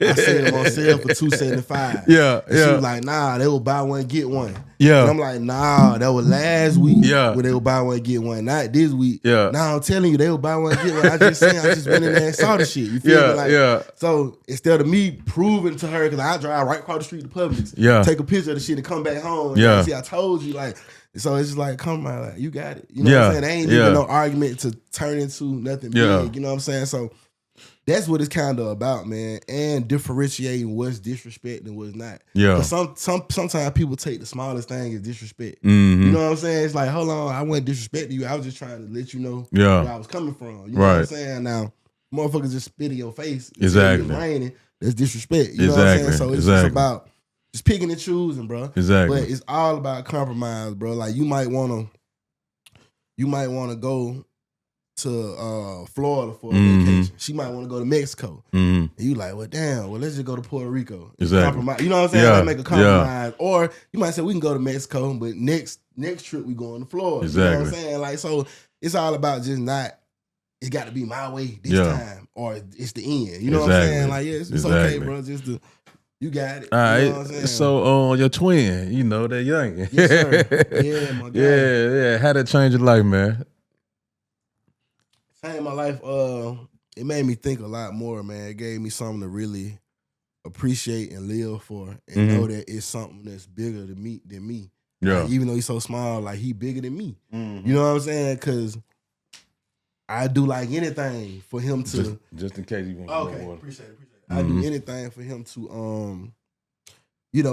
I seen them on sale for $2.75. Yeah, and she was like, nah, they will buy one, get one. Yeah. And I'm like, nah, that was last week. Yeah. When they will buy one, get one. Not this week. Yeah. Now I'm telling you, they will buy one, get one. I just went in there and saw the shit. You feel me? Like, so instead of me proving to her, because I drive right across the street to Publix, take a picture of the shit and come back home. And see, I told you, like. So it's just like, come on, like, you got it. You know what I'm saying? There ain't even no argument to turn into nothing big. You know what I'm saying? So that's what it's kind of about, man. And differentiating what's disrespect and what's not. Yeah. Sometimes people take the smallest thing as disrespect. Mm-hmm. You know what I'm saying? It's like, hold on, I wasn't disrespecting you. I was just trying to let you know where I was coming from. You know what I'm saying? Now, motherfuckers just spit in your face. Exactly. It's raining. That's disrespect. You know what I'm saying? So it's just about just picking and choosing, bro. Exactly. But it's all about compromise, bro. Like, you might wanna go to Florida for a vacation. She might want to go to Mexico. And you like, well, damn, well, let's just go to Puerto Rico. Exactly. Compromise. You know what I'm saying? Like, make a compromise. Or you might say, we can go to Mexico, but next trip we going to Florida. Exactly. You know what I'm saying? Like, so it's all about just not, it got to be my way this time, or it's the end. You know what I'm saying? Like, it's okay, bro. Just to, you got it. All right. You know what I'm saying? So, your twin, you know, that young. Yes, sir. Yeah, my guy. Yeah. How that change your life, man? Changed my life. It made me think a lot more, man. It gave me something to really appreciate and live for, and know that it's something that's bigger than me. Yeah. Like, even though he's so small, like, he bigger than me. You know what I'm saying? Because I do like anything for him to. Just in case you want to know. Appreciate it. I do anything for him to,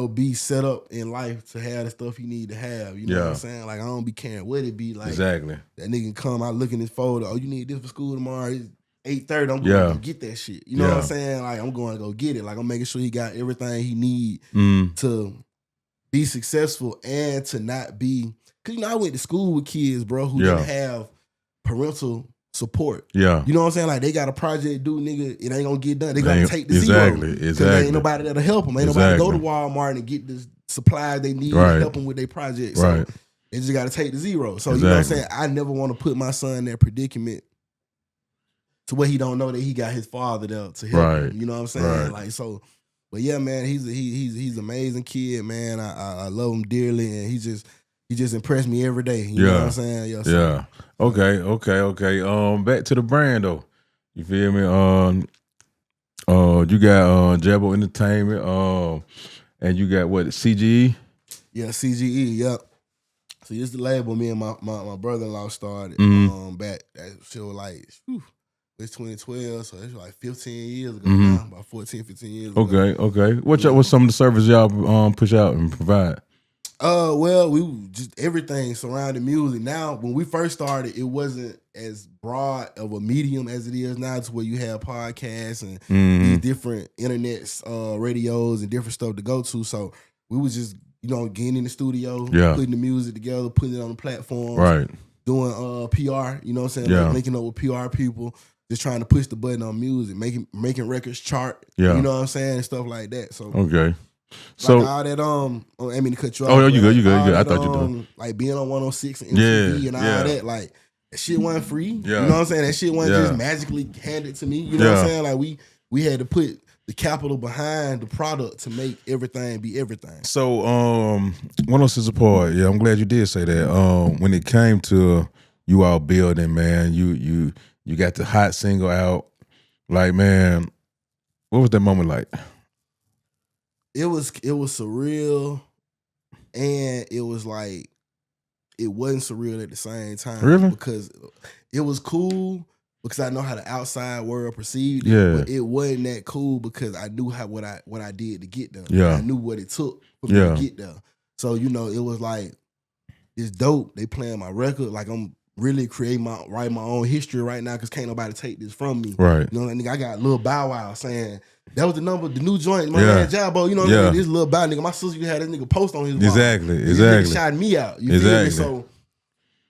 be set up in life to have the stuff he need to have. You know what I'm saying? Like, I don't be caring what it be. Like, exactly. That nigga come, I look in his folder. Oh, you need this for school tomorrow. It's 8:30. I'm going to get that shit. You know what I'm saying? Like, I'm going to go get it. Like, I'm making sure he got everything he need to be successful and to not be. Because, I went to school with kids, bro, who didn't have parental support. Yeah. You know what I'm saying? Like, they got a project due, nigga, it ain't gonna get done. They gotta take the zero. Because there ain't nobody that'll help them. Ain't nobody go to Walmart and get the supplies they need to help them with their project. So they just gotta take the zero. So you know what I'm saying? I never want to put my son in that predicament to where he don't know that he got his father there to help him. You know what I'm saying? Like, so, but yeah, man, he's an amazing kid, man. I love him dearly, and he just impressed me every day. You know what I'm saying? Yeah. Okay. Back to the brand though. You feel me? You got Jabo Entertainment, and you got what, CGE? Yeah, CGE. Yep. So this is the label me and my brother-in-law started back. That shit was like, it's 2012, so it's like 15 years ago now, about 14, 15 years ago. Okay. What's some of the services y'all push out and provide? Well, we just everything surrounding music. Now, when we first started, it wasn't as broad of a medium as it is now, to where you have podcasts and these different internet radios and different stuff to go to. So we was just, getting in the studio, putting the music together, putting it on the platform, doing PR, you know what I'm saying? Like, linking up with PR people, just trying to push the button on music, making records chart, you know what I'm saying, and stuff like that. So so like all that I mean to cut you off. Oh, you good. I thought you did. Like being on 106 and MTV and all that, like that shit wasn't free. You know what I'm saying? That shit wasn't just magically handed to me. You know what I'm saying? Like we had to put the capital behind the product to make everything be everything. So 106 apart, I'm glad you did say that. When it came to you all building, man. You got the hot single out. Like, man, what was that moment like? It was surreal, and it was like it wasn't surreal at the same time. Really? Because it was cool because I know how the outside world perceived it. Yeah. But it wasn't that cool because I knew what I did to get there. Yeah. I knew what it took for me to get there. So, you know, it was like, it's dope. They playing my record. Like, I'm really writing my own history right now because can't nobody take this from me. Right. You know, nigga, I got Lil Bow Wow saying, that was the new joint, my man Jabo. You know what I mean? This Lil Bow nigga, my sister had this nigga post on his wall. Exactly. This nigga shouted me out. You feel me? So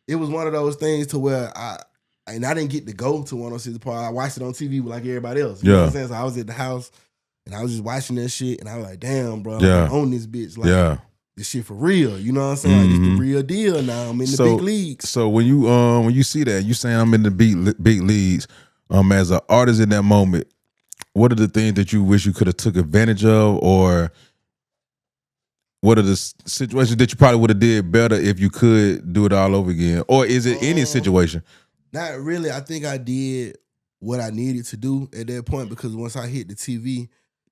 it was one of those things to where I didn't get to go to 106 Park. I watched it on TV like everybody else. You know what I'm saying? So I was at the house and I was just watching that shit and I was like, damn, bro, I own this bitch. Like, this shit for real. You know what I'm saying? Like, it's the real deal now. I'm in the big leagues. So when you see that, you saying I'm in the big leagues, as an artist in that moment, what are the things that you wish you could have took advantage of, or what are the situations that you probably would have did better if you could do it all over again? Or is it any situation? Not really. I think I did what I needed to do at that point because once I hit the TV,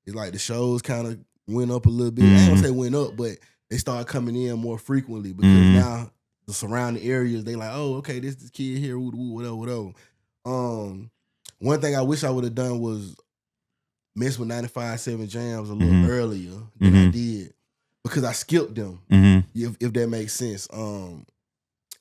it's like the shows kind of went up a little bit. I ain't gonna say went up, but they started coming in more frequently because now the surrounding areas, they like, oh, okay, this kid here, whatever. One thing I wish I would have done was mess with 95.7 Jams a little earlier than I did because I skipped them, if that makes sense.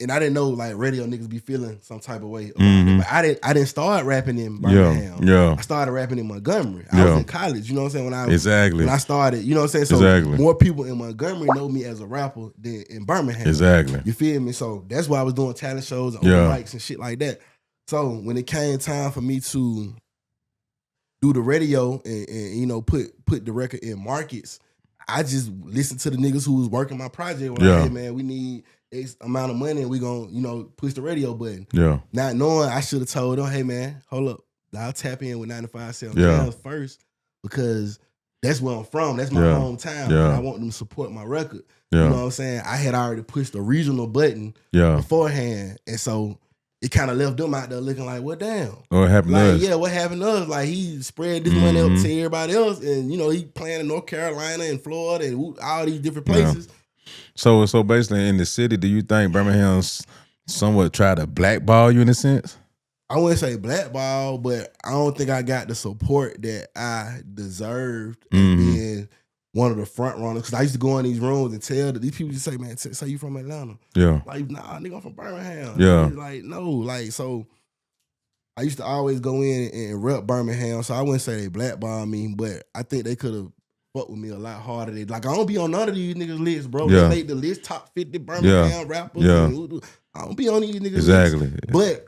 And I didn't know like radio niggas be feeling some type of way about it. But I didn't start rapping in Birmingham. Yeah. I started rapping in Montgomery. I was in college, you know what I'm saying? When I started, you know what I'm saying? So more people in Montgomery know me as a rapper than in Birmingham. Exactly. You feel me? So that's why I was doing talent shows and open mics and shit like that. So when it came time for me to do the radio and you know, put the record in markets, I just listened to the niggas who was working my project. Like, hey man, we need X amount of money and we gonna, you know, push the radio button. Yeah. Not knowing I should have told them, hey man, hold up. I'll tap in with 95.7 Jams first because that's where I'm from. That's my hometown. And I want them to support my record. You know what I'm saying? I had already pushed the regional button beforehand. And so it kind of left them out there looking like, what damn? What happened to us? Yeah, what happened to us? Like, he spread this money up to everybody else. And, you know, he playing in North Carolina and Florida and all these different places. So basically in the city, do you think Birmingham's somewhat try to blackball you in a sense? I wouldn't say blackball, but I don't think I got the support that I deserved as being one of the front runners. Because I used to go in these rooms and tell these people, just say, man, say you from Atlanta. Yeah. Like, nah, nigga, I'm from Birmingham. Yeah. Like, no. Like, so I used to always go in and rep Birmingham. So I wouldn't say they blackball me, but I think they could have fucked with me a lot harder. Like, I don't be on none of these niggas' lists, bro. They make the list top 50 Birmingham rappers. And I don't be on these niggas' lists. But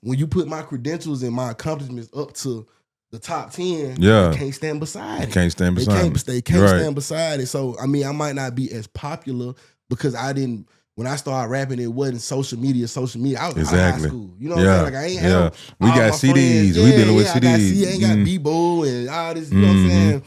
when you put my credentials and my accomplishments up to the top 10, they can't stand beside it. Can't stand beside it. They can't stand beside it. So, I mean, I might not be as popular because when I started rapping, it wasn't social media. I was out of high school. You know what I'm saying? Like, I ain't have we got CDs. We dealing with CDs. I ain't got B-Bo and all this, you know what I'm saying?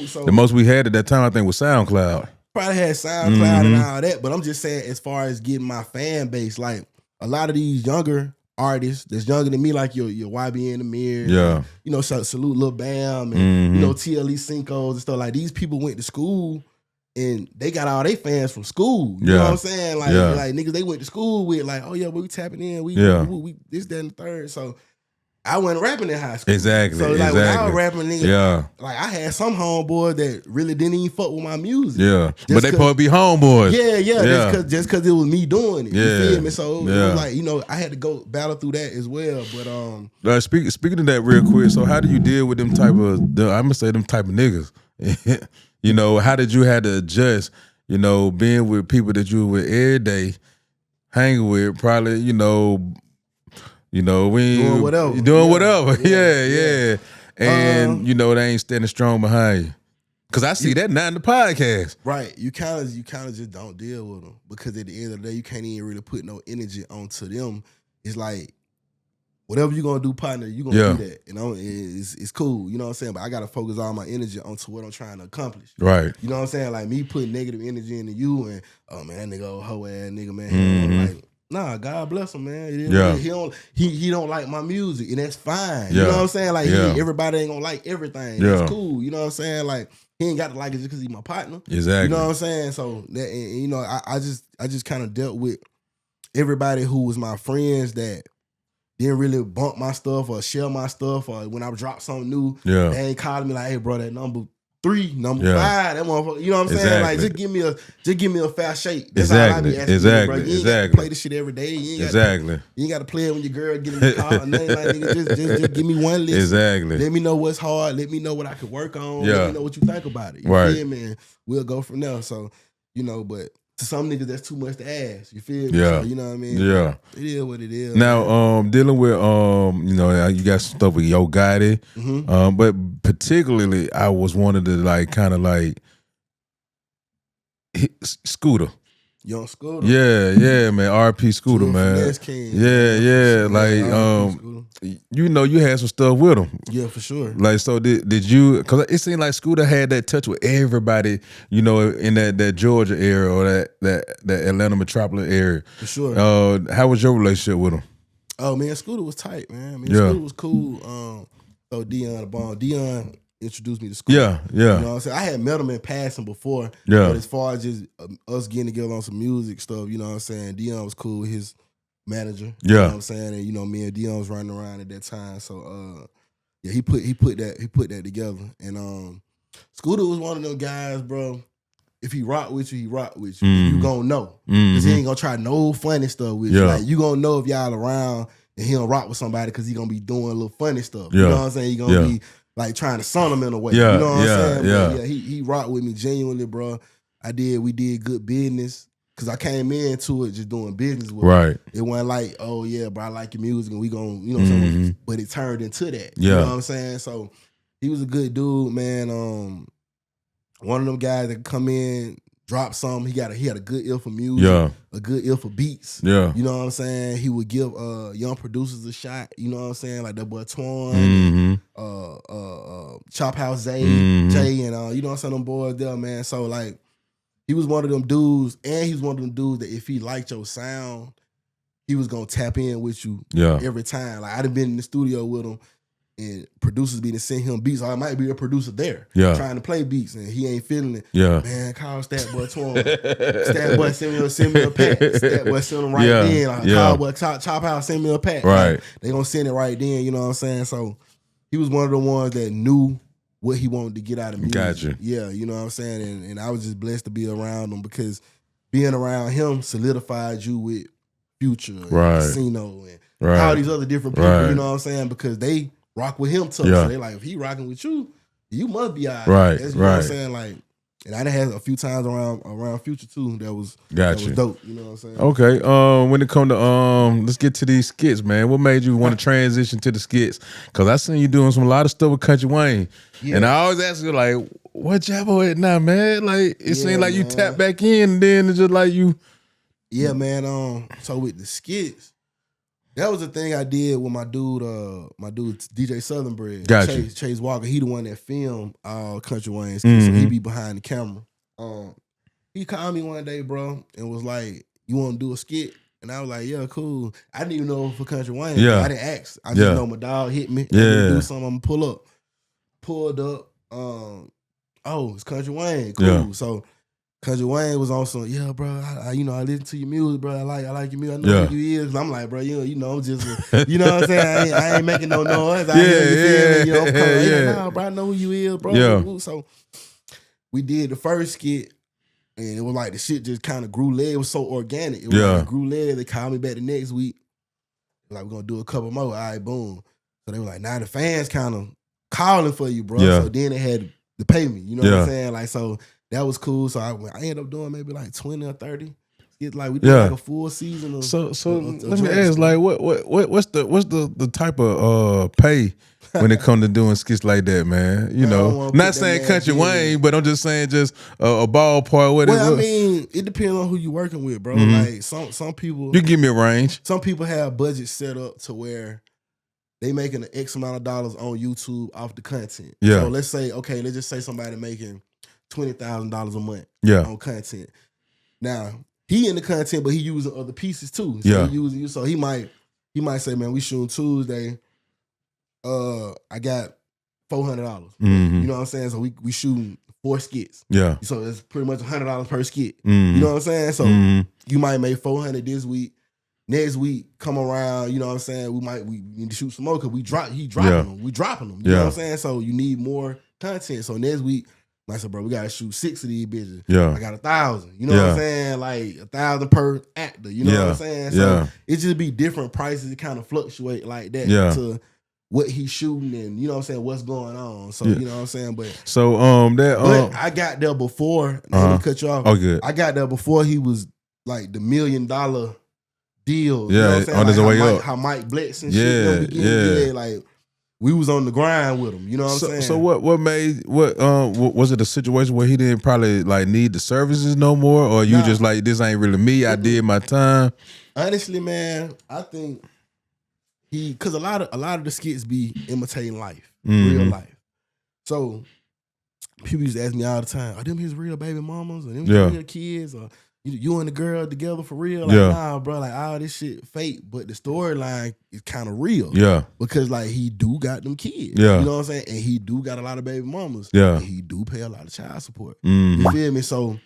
So, the most we had at that time, I think, was SoundCloud. Probably had SoundCloud and all that, but I'm just saying as far as getting my fan base, like a lot of these younger artists that's younger than me, like your YBN the Mirror, you know, salute Lil Bam and you know, TLE Cincos and stuff. Like, these people went to school and they got all their fans from school. You know what I'm saying? Like, like niggas they went to school with, like, oh yeah, we tapping in, we this, that, and the third. So I wasn't rapping in high school. Exactly. So like when I was rapping, nigga, like I had some homeboys that really didn't even fuck with my music. Yeah. But they probably be homeboys. Yeah. Just cause it was me doing it. You feel me? So it was like, you know, I had to go battle through that as well. But speaking of that real quick, so how do you deal with them type of I'm gonna say them type of niggas? You know, how did you have to adjust, you know, being with people that you were with every day, hanging with, probably, you know, we doing whatever. Yeah. And you know, they ain't standing strong behind you. Cause I see that now in the podcast. Right. You kind of just don't deal with them because at the end of the day, you can't even really put no energy onto them. It's like, whatever you gonna do, partner, you gonna do that. You know, it's cool. You know what I'm saying? But I gotta focus all my energy onto what I'm trying to accomplish. Right. You know what I'm saying? Like me putting negative energy into you and, oh man, that nigga old hoe ass nigga, man. Like, Nah, God bless him, man. Yeah. He don't like my music, and that's fine. Yeah. You know what I'm saying? Like Yeah. everybody ain't gonna like everything. Yeah. That's cool. You know what I'm saying? Like he ain't got to like it just because he's my partner. Exactly. You know what I'm saying? So that, and, you know, I just kind of dealt with everybody who was my friends that didn't really bump my stuff or share my stuff, or when I dropped something new, Yeah. they ain't calling me like, hey, bro, that number 3, number Yeah. 5, that motherfucker. You know what I'm saying? Like, just give me a fair shake. That's Exactly. all I be asking Exactly. you, bro. You ain't got to play this shit every day. You ain't got to play it when your girl get in the car or nothing like nigga. Just give me one listen. Exactly. Let me know what's hard. Let me know what I could work on. Yeah. Let me know what you think about it. You feel me? And we'll go from there. So, you know, but to some niggas, that's too much to ask. You feel me? Yeah. So, you know what I mean? Yeah. It is what it is. Now, dealing with you know, you got some stuff with Yo Gotti, but particularly, I was wanted to like kind of like Scooter. Young Scooter. Yeah, man. RP Scooter, man. Yeah. Like, you know, you had some stuff with him. Yeah, for sure. Like, so did you? Because it seemed like Scooter had that touch with everybody, you know, in that Georgia area or that Atlanta metropolitan area. For sure. How was your relationship with him? Oh man, Scooter was tight, man. I mean, Scooter was cool. So Dion the bomb. Dion introduced me to Scooter. Yeah. You know what I'm saying? I had met him in passing before. Yeah. But as far as just us getting together on some music stuff, you know what I'm saying? Dion was cool with his manager. You know what I'm saying? And you know, me and Dion was running around at that time. So yeah, he put that together. And Scooter was one of them guys, bro. If he rock with you, he rock with you. You gonna know. Because he ain't gonna try no funny stuff with you. Like, you gonna know if y'all around and he don't rock with somebody because he gonna be doing a little funny stuff. You know what I'm saying? He gonna be like trying to son him in a way. You know what I'm saying? But he rocked with me genuinely, bro. We did good business. Cause I came into it just doing business with him. It wasn't like, oh yeah, bro, I like your music and we gonna, you know what I'm saying? But it turned into that. You know what I'm saying? So he was a good dude, man. One of them guys that come in, drop something. He had a good ear for music, a good ear for beats. You know what I'm saying? He would give young producers a shot. You know what I'm saying? Like that boy Twan, Chop House Jay, and you know what I'm saying? Them boys there, man. So like, he was one of them dudes, and he was one of them dudes that if he liked your sound, he was gonna tap in with you every time. Like I done been in the studio with him, and producers be to send him beats. Or I might be a producer there trying to play beats, and he ain't feeling it. Man, call Stat Boy Twan. Stat Boy send me a pack. Stat Boy send him right then. Like, call Boy Chop House send me a pack. Like, they gonna send it right then. You know what I'm saying? So he was one of the ones that knew what he wanted to get out of music. Gotcha. Yeah, you know what I'm saying? And I was just blessed to be around him because being around him solidified you with Future and Casino and all these other different people, you know what I'm saying? Because they rock with him tough. So they like, if he rocking with you, you must be all right. That's you know what I'm saying? Like, and I done had a few times around Future too. That was dope. You know what I'm saying? Okay. When it come to let's get to these skits, man. What made you want to transition to the skits? Because I seen you doing a lot of stuff with Country Wayne, and I always ask you like, what Jabo at now, man? Like it seemed like you tap back in, and then it's just like you. Yeah, man. So with the skits, that was the thing I did with my dude DJ Southern Bread. Chase Walker. He the one that filmed Country Wayne skits, so he be behind the camera. He called me one day, bro, and was like, "You want to do a skit?" And I was like, "Yeah, cool." I didn't even know for Country Wayne. I didn't ask. I just know my dog hit me. Do something. I'm gonna pull up. Pulled up. It's Country Wayne. Cool. So Country Wayne was on some, bro. I listen to your music, bro. I like your music. I know who you is. I'm like, bro, you know, I'm just, you know what I'm saying? I ain't making no noise. I'm coming. Nah, bro, I know who you is, bro. So we did the first skit, and it was like the shit just kind of grew leg. It was so organic. It was like grew leg. They called me back the next week. Like, we're gonna do a couple more. All right, boom. So they were like, now the fans kind of calling for you, bro. So then they had to pay me. You know what I'm saying? Like, so. That was cool. So I ended up doing maybe like 20 or 30. It's like we did like a full season of. So let me ask, like, what's the type of pay when it comes to doing skits like that, man? You know, not saying Country Wayne, but I'm just saying just a ballpark. Well, I mean, it depends on who you working with, bro. Like some people, you give me a range. Some people have budgets set up to where they making an X amount of dollars on YouTube off the content. So let's just say somebody making $20,000 a month on content. Now, he in the content, but he using other pieces too. So he might say, man, we shooting Tuesday. I got $400. You know what I'm saying? So we shooting 4 skits. Yeah. So it's pretty much $100 per skit. You know what I'm saying? So you might make $400 this week. Next week, come around, you know what I'm saying? We need to shoot some more because he dropping them. We dropping them. You know what I'm saying? So you need more content. So next week, I said, bro, we gotta shoot 6 of these bitches. Yeah. I got 1,000. You know what I'm saying? Like 1,000 per actor. You know what I'm saying? So it just be different prices. It kind of fluctuate like that to what he's shooting and you know what I'm saying, what's going on. So you know what I'm saying? But but I got there before, let me cut you off. Oh, good. I got there before he was like the $1 million deal. You know what I'm saying? On his way up. How Mike Blex and shit. Yeah, like we was on the grind with him. You know what I'm saying? So what was it a situation where he didn't probably like need the services no more, or you just like this ain't really me? I did my time. Honestly, man, I think because a lot of the skits be imitating life, real life. So people used to ask me all the time, are them his real baby mamas? Or them his real kids? Or you and the girl together for real? Like, nah, bro, like all this shit fake, but the storyline is kind of real. Yeah. Because like he do got them kids. Yeah. You know what I'm saying? And he do got a lot of baby mamas. Yeah. And he do pay a lot of child support. You feel me? So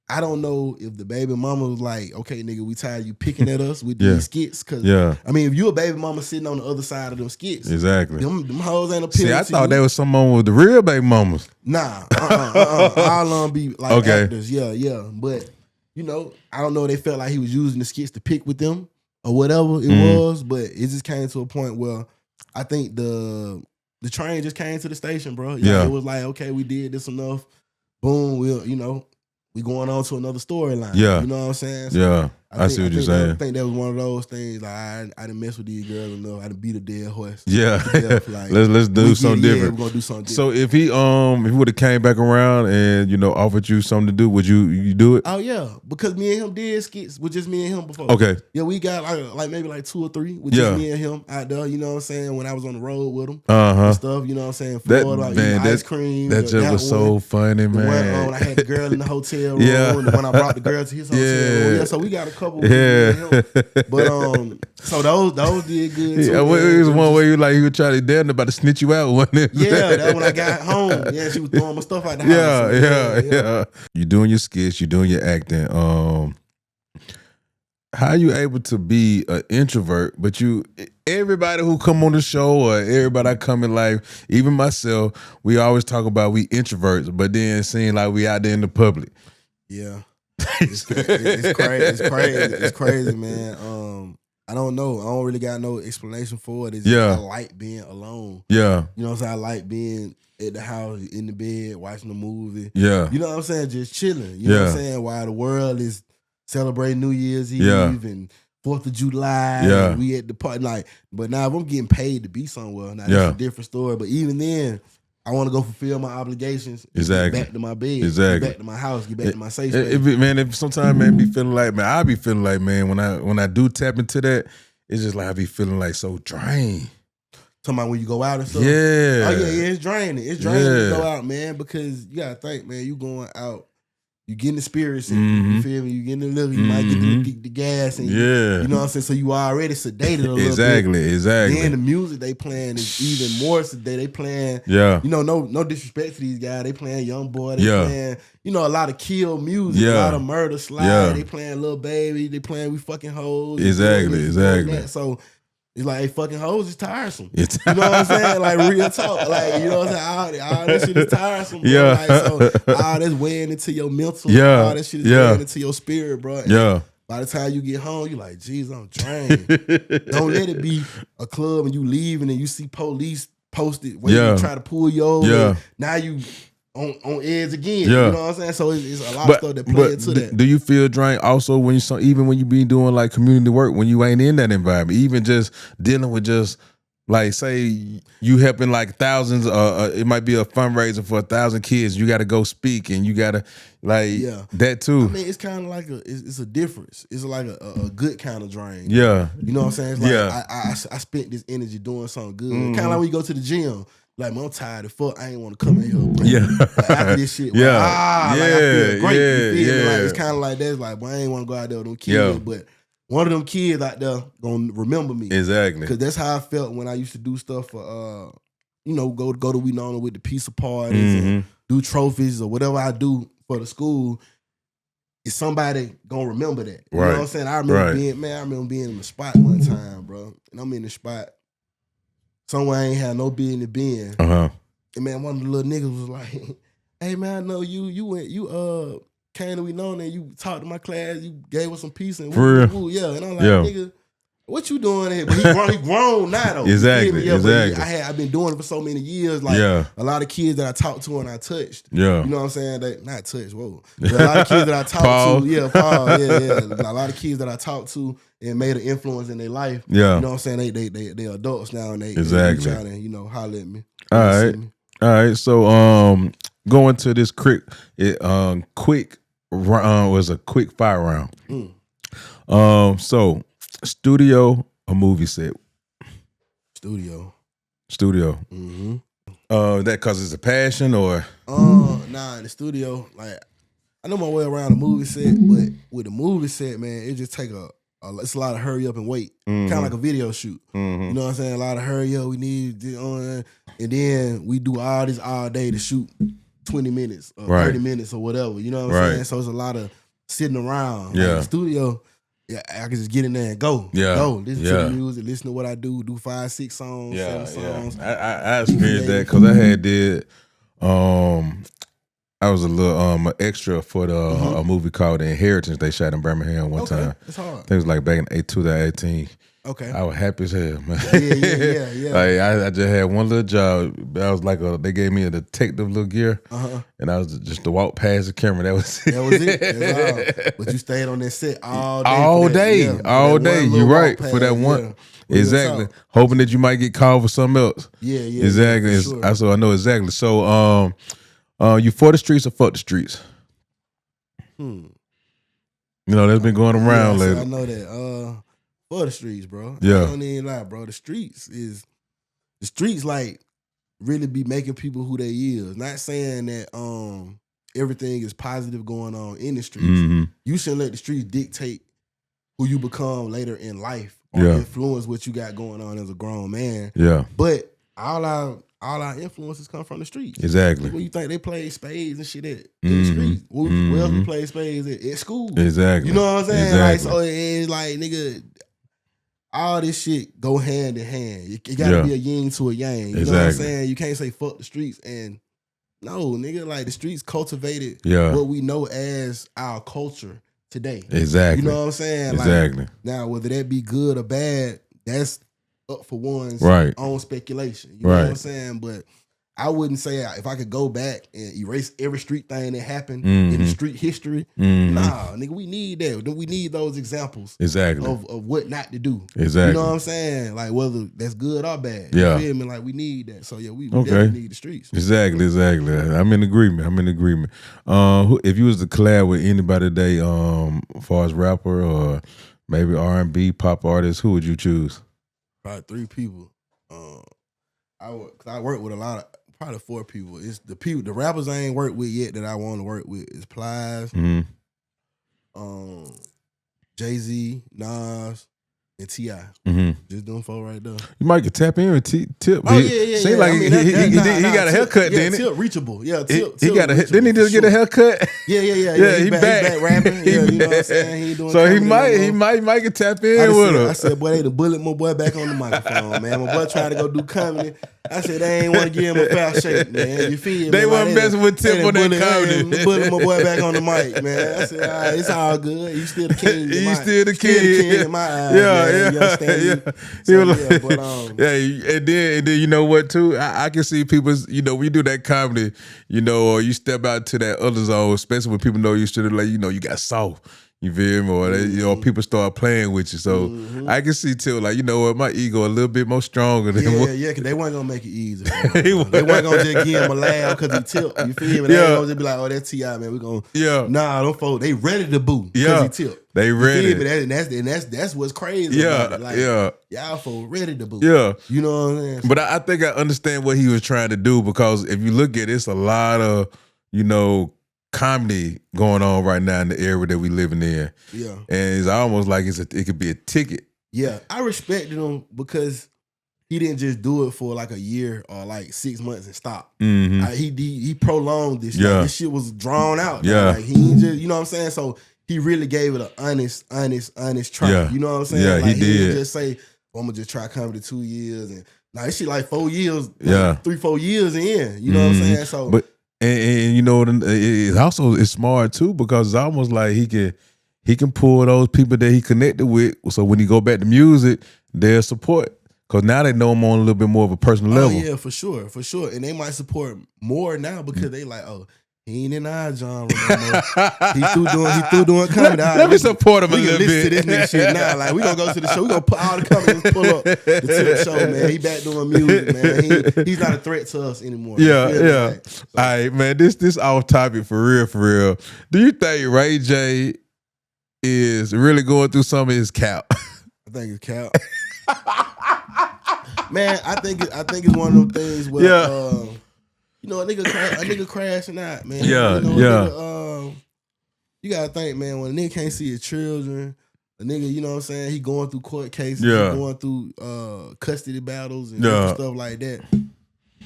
I don't know if the baby mama was like, okay, nigga, we tired of you picking at us with these skits. Cause I mean, if you a baby mama sitting on the other side of them skits, exactly, them hoes ain't appealing. See, I thought there was someone with the real baby mamas. Nah, all of them be like actors. Yeah. But you know, I don't know if they felt like he was using the skits to pick with them or whatever it was, but it just came to a point where I think the train just came to the station, bro. It was like, okay, we did this enough. Boom, we going on to another storyline. Yeah. You know what I'm saying? So I see what you're saying. I think that was one of those things. Like I didn't mess with these girls enough. I didn't beat a dead horse. Yeah. Like, let's do something different. We're gonna do something different. So if he would have came back around and offered you something to do, would you do it? Oh yeah, because me and him did skits with just me and him before. Okay. Yeah, we got like maybe like 2 or 3 with just me and him out there. You know what I'm saying? When I was on the road with him and stuff. You know what I'm saying? Florida, like, ice cream. That just was so funny, man. The one when I had the girl in the hotel room. And when I brought the girl to his hotel room. Yeah. So we got a couple. But so those did good too. Yeah, it was one where you were trying to damn about to snitch you out, wasn't it? Yeah, that when I got home. Yeah, she was throwing my stuff out the house. Yeah. You doing your skits, you doing your acting. How are you able to be an introvert, but everybody who come on the show or everybody I come in life, even myself, we always talk about we introverts, but then seem like we out there in the public. Yeah. It's crazy. It's crazy, man. I don't know. I don't really got no explanation for it. It's just I like being alone. Yeah. You know what I'm saying? I like being at the house, in the bed, watching a movie. Yeah. You know what I'm saying? Just chilling. You know what I'm saying? While the world is celebrating New Year's Eve and 4th of July. Yeah. And we at the party. But now if I'm getting paid to be somewhere, now that's a different story. But even then, I want to go fulfill my obligations. Exactly. Get back to my bed. Exactly. Get back to my house. Get back to my safe space. If sometimes man be feeling like, man, I be feeling like, man, when I do tap into that, it's just like I be feeling like so drained. Talking about when you go out and stuff. Yeah. Oh yeah, it's draining. It's draining to go out, man, because you gotta think, man, you going out. You getting the spirits in, you feel me? You getting the liver, you might get the gas, and you know what I'm saying? So you already sedated a little bit. Exactly. Then the music they playing is even more sedated. They playing, no disrespect to these guys. They playing Young Boy. They playing, a lot of kill music, a lot of murder slide. They playing Lil Baby. They playing We Fucking Hoes. Exactly. So it's like, hey, fucking hoes is tiresome. You know what I'm saying? Like, real talk. Like, you know what I'm saying? All this shit is tiresome, bro. Yeah. So all that's weighing into your mental. Yeah. All that shit is weighing into your spirit, bro. And by the time you get home, you're like, geez, I'm drained. Don't let it be a club and you leave and then you see police posted when you try to pull you over. Yeah. Now you on edge again. You know what I'm saying? So it's a lot of stuff that play into that. Do you feel drained also even when you be doing like community work, when you ain't in that environment, even just dealing with just like, say you helping like thousands, it might be a fundraiser for 1,000 kids. You got to go speak and you got to that too. I mean, it's kind of like it's a difference. It's like a good kind of drain. Yeah. You know what I'm saying? It's like I spent this energy doing something good. Kind of like when you go to the gym. Like, man, I'm tired of fuck. I ain't want to come in here. Bro. Yeah. Like, after this shit, like, like, I feel great. You feel me? Like, it's kind of like that. It's like, boy, I ain't want to go out there with them kids, but one of them kids out there gonna remember me. Exactly. Because that's how I felt when I used to do stuff for, you know, go to We Know with the pizza parties and do trophies or whatever I do for the school. Is somebody gonna remember that? You know what I'm saying? I remember being in the spot one time, bro. And I'm in the spot somewhere I ain't had no business being. And man, one of the little niggas was like, "Hey man, I know you came to We Know and you talked to my class, you gave us some peace and woo, yeah." And I'm like, nigga, what you doing here? But he grown now though. Exactly. I've been doing it for so many years. Like a lot of kids that I talked to and I touched. Yeah. You know what I'm saying? They not touched, whoa. But a lot of kids that I talked to, Paul, a lot of kids that I talked to and made an influence in their life. Yeah. You know what I'm saying? They adults now and they trying to, you know, holler at me. All right. So going to this quick round was a quick fire round. So studio or movie set? Studio. Mm-hmm. That cause it's a passion or? Nah, in the studio, like I know my way around the movie set, but with the movie set, man, it just take it's a lot of hurry up and wait. Kind of like a video shoot. You know what I'm saying? A lot of hurry up, we need and then we do all this all day to shoot 20 minutes or 30 minutes or whatever. You know what I'm saying? So it's a lot of sitting around. Like the studio, I can just get in there and go. Go. Listen to the music, listen to what I do 5, 6 songs, 7 songs. I experienced that because I was a little extra for a movie called The Inheritance they shot in Birmingham one time. It's hard. I think it was like back in 2018. Okay. I was happy as hell, man. Yeah. Like, I just had one little job. I was like they gave me a detective little gear, and I was just to walk past the camera. That was it. That was it. That's all. But you stayed on that set all day. All day. You're right for that one. Exactly. Hoping that you might get called for something else. Yeah. Exactly. Sure. So I know exactly. So you for the streets or fuck the streets? You know that's been going around lately. I know that. For the streets, bro. Yeah. I don't even lie, bro. The streets like really be making people who they is. Not saying that everything is positive going on in the streets. You shouldn't let the streets dictate who you become later in life or influence what you got going on as a grown man. Yeah. But all our influences come from the streets. Exactly. Where you think they play spades and shit at in the streets? Where else we play spades at school? Exactly. You know what I'm saying? Exactly. Like, so it's like, nigga, all this shit go hand in hand. It gotta be a yin to a yang. You know what I'm saying? You can't say fuck the streets and no, nigga, like the streets cultivated what we know as our culture today. Exactly. You know what I'm saying? Exactly. Like, now, whether that be good or bad, that's up for one's own speculation. You know what I'm saying? But I wouldn't say if I could go back and erase every street thing that happened in the street history. Nah, nigga, we need that. We need those examples of what not to do. Exactly. You know what I'm saying? Like whether that's good or bad. You feel me? Like we need that. So yeah, we definitely need the streets. Exactly. I'm in agreement. If you was to collab with anybody today, as far as rapper or maybe R&B, pop artist, who would you choose? Probably 3 people. I work with a lot of probably 4 people. It's the rappers I ain't worked with yet that I want to work with is Plies, Jay-Z, Nas, and T.I. Just them 4 right there. You might get tap in with Tip. Oh yeah. Seems like he got a haircut, didn't it? Tip reachable. Yeah, Tip. He got a. Didn't he just get a haircut? Yeah. He back rapping. You know what I'm saying? He doing. So he might get tap in with him. I said, boy, they done bullet my boy back on the microphone, man. My boy trying to go do comedy. I said they ain't want to give him a foul shake, man. You feel me? They wasn't messing with Tip on that comedy. Bullet my boy back on the mic, man. I said, all right, it's all good. You still the king. He's still the king in my eyes. Yeah. You understand me? And then you know what too? I can see people. You know, we do that comedy. You know, or you step out to that other zone, especially when people know you should have, like, you know, you got soft. You feel me? Or they, people start playing with you. So I can see too, like, you know what, my ego a little bit more stronger than yeah, because they weren't gonna make it easy. They weren't gonna just give him a laugh because he tipped. You feel me? They ain't gonna just be like, oh, that's T.I., man. We gonna nah, them folks, they ready to boo because he tipped. They ready. You feel me? That's what's crazy about it. Like, y'all folks ready to boo. Yeah. You know what I'm saying? But I think I understand what he was trying to do, because if you look at it, it's a lot of, you know, comedy going on right now in the era that we living in. Yeah. And it's almost like it could be a ticket. Yeah. I respected him because he didn't just do it for like a year or like 6 months and stop. He prolonged this. Yeah. Like, this shit was drawn out. Yeah. Like, he ain't just, you know what I'm saying? So he really gave it an honest try. Yeah. You know what I'm saying? Yeah, like, he did. Didn't just say, I'm gonna just try comedy 2 years, and now this shit like 4 years, Yeah. 3-4 years in. You know what I'm saying? So, but and you know, it's smart too, because it's almost like he can pull those people that he connected with. So when he go back to music, they'll support, because now they know him on a little bit more of a personal level. Yeah, for sure, and they might support more now because they like, oh, he ain't in our genre no more. He through doing comedy. Let me support him a little bit. We can listen to this nigga shit now. Like, we gonna go to the show. We gonna put all the comedians pull up the Tip show, man. He back doing music, man. He's not a threat to us anymore. Yeah. Like, so. All right, man. This off topic for real. Do you think Ray J is really going through some of his cap? I think it's cap. Man, I think it's one of those things where you know, a nigga crashing out, man. Yeah, you know, you gotta think, man, when a nigga can't see his children, a nigga, you know what I'm saying, he going through court cases, he going through custody battles and stuff like that.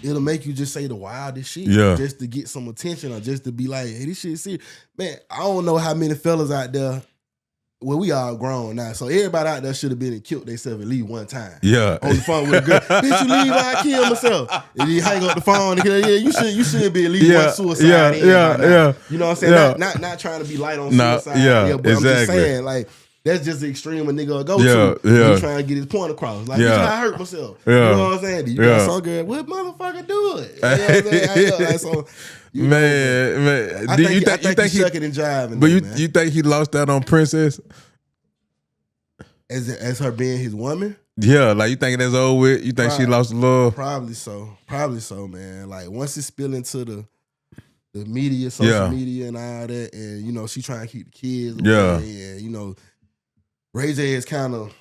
It'll make you just say the wildest shit just to get some attention, or just to be like, hey, this shit serious. Man, I don't know how many fellas out there. Well, we all grown now, so everybody out there should have been and killed themselves at least one time. Yeah, on the phone with a girl. Bitch, you Levi, I killed myself. And he hang up the phone. And you should be at least one suicide. Yeah. You know what I'm saying? Not trying to be light on suicide. But I'm just saying, like, that's just the extreme a nigga will go to. He's trying to get his point across. Like, bitch, I hurt myself. You know what I'm saying? You got some girl, what motherfucker do it? You know what I'm saying? Like, so, man. I think he's sucking and jiving. But you think he lost out on Princess? As her being his woman? Yeah, like, you think that's over with? You think she lost the love? Probably so, man. Like, once it spill into the media, social media and all that, and, you know, she trying to keep the kids away, and, you know, Ray J is kind of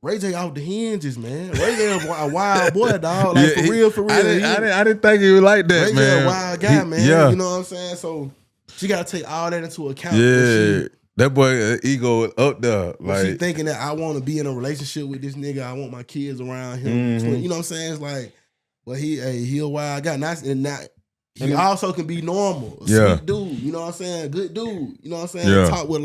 off the hinges, man. Ray J a wild boy, dog. Like, for real. I didn't think he was like that, Ray man. J a wild guy, man. You know what I'm saying? So she got to take all that into account. Yeah, that boy ego up there. Like, she thinking that I want to be in a relationship with this nigga. I want my kids around him. You know what I'm saying? It's like, well, he a wild guy. He also can be normal, a sweet dude. You know what I'm saying? Good dude. You know what I'm saying? Yeah. Talk with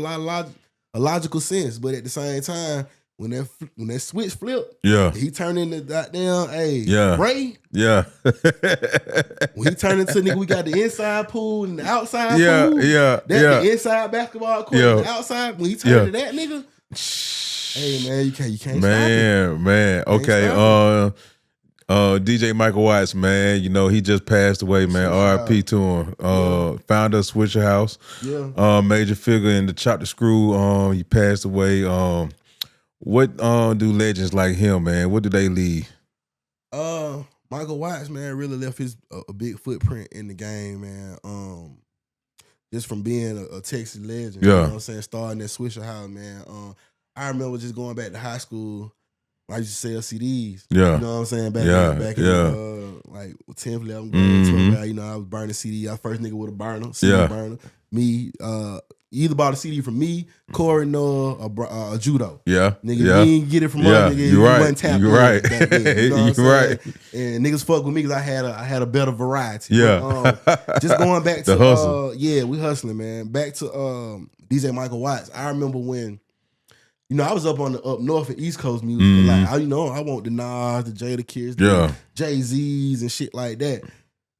a logical sense, but at the same time, when that switch flip, he turned into goddamn Ray. Yeah. When he turned into nigga, we got the inside pool and the outside pool. The inside basketball court, and the outside. When he turned to that nigga, hey man, you can't stop it. Man. Okay. DJ Michael Watts, man, you know, he just passed away, man. R.I.P. to him. Founder of Swisher House. Major figure in the Chop the Screw. He passed away. What do legends like him, man? What do they leave? Michael Watts, man, really left a big footprint in the game, man. Just from being a Texas legend. You know what I'm saying? Starting at Swisher House, man. I remember just going back to high school. I used to sell CDs. You know what I'm saying? Back in like 10th, 11th grade, 12th grade, you know, I was burning CD. I first nigga with a burner, CD burner. Me, either bought a CD from me, Corey, or a Judo. Nigga, you didn't get it from us, nigga. You wasn't tapped in back then, you know what I'm saying? And niggas fuck with me because I had a better variety. But, just going back to the hustle. We hustling, man. Back to DJ Michael Watts. I remember when, you know, I was up north and East Coast music. Like, I want the Nas, the Jada Kids, the Jay-Z's and shit like that.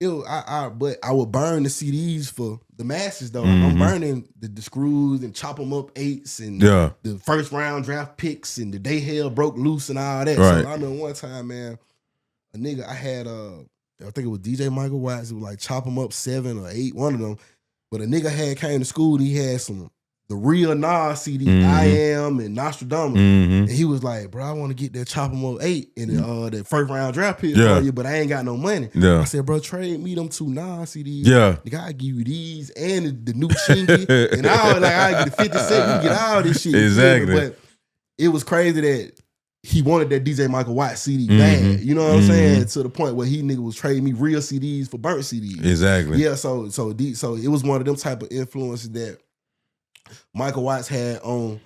But I would burn the CDs for the masses though. I'm burning the screws and chop them up eights and the first round draft picks and the day hell broke loose and all that. So I remember one time, man, a nigga I had I think it was DJ Michael Watts. It was like chop them up 7 or 8, one of them. But a nigga came to school. He had real Nas CD, I Am and Nostradamus. And he was like, bro, I want to get that Chop 'em Up 8 and that first round draft pick for you, but I ain't got no money. I said, bro, trade me them 2 Nas CDs. Nigga, I give you these and the new Chingy. And I get the 50 Cent, you get all this shit. Exactly. But it was crazy that he wanted that DJ Michael White CD bad. You know what I'm saying? To the point where he was trading me real CDs for burnt CDs. Exactly. Yeah, so it was one of them type of influences that Michael Watts had on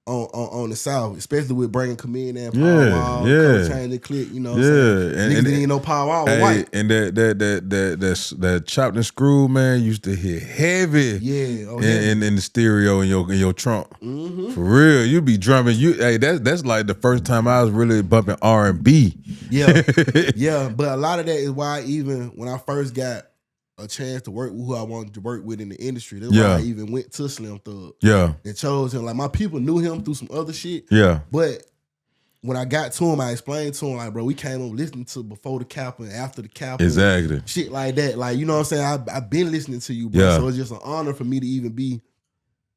the South, especially with bringing Chameleon and Power Wall, Change the Click, you know what I'm saying? Niggas didn't even know Power Wall was white. And that chopped and screw, man, used to hit heavy in the stereo in your trunk. For real, you be drumming. That's like the first time I was really bumping R&B. Yeah, but a lot of that is why even when I first got a chance to work with who I wanted to work with in the industry. That's why I even went to Slim Thug. And chose him. Like, my people knew him through some other shit. But when I got to him, I explained to him, like, bro, we came up listening to Before the Kappa and After the Kappa. Exactly. Shit like that. Like, you know what I'm saying? I've been listening to you, bro. So it's just an honor for me to even be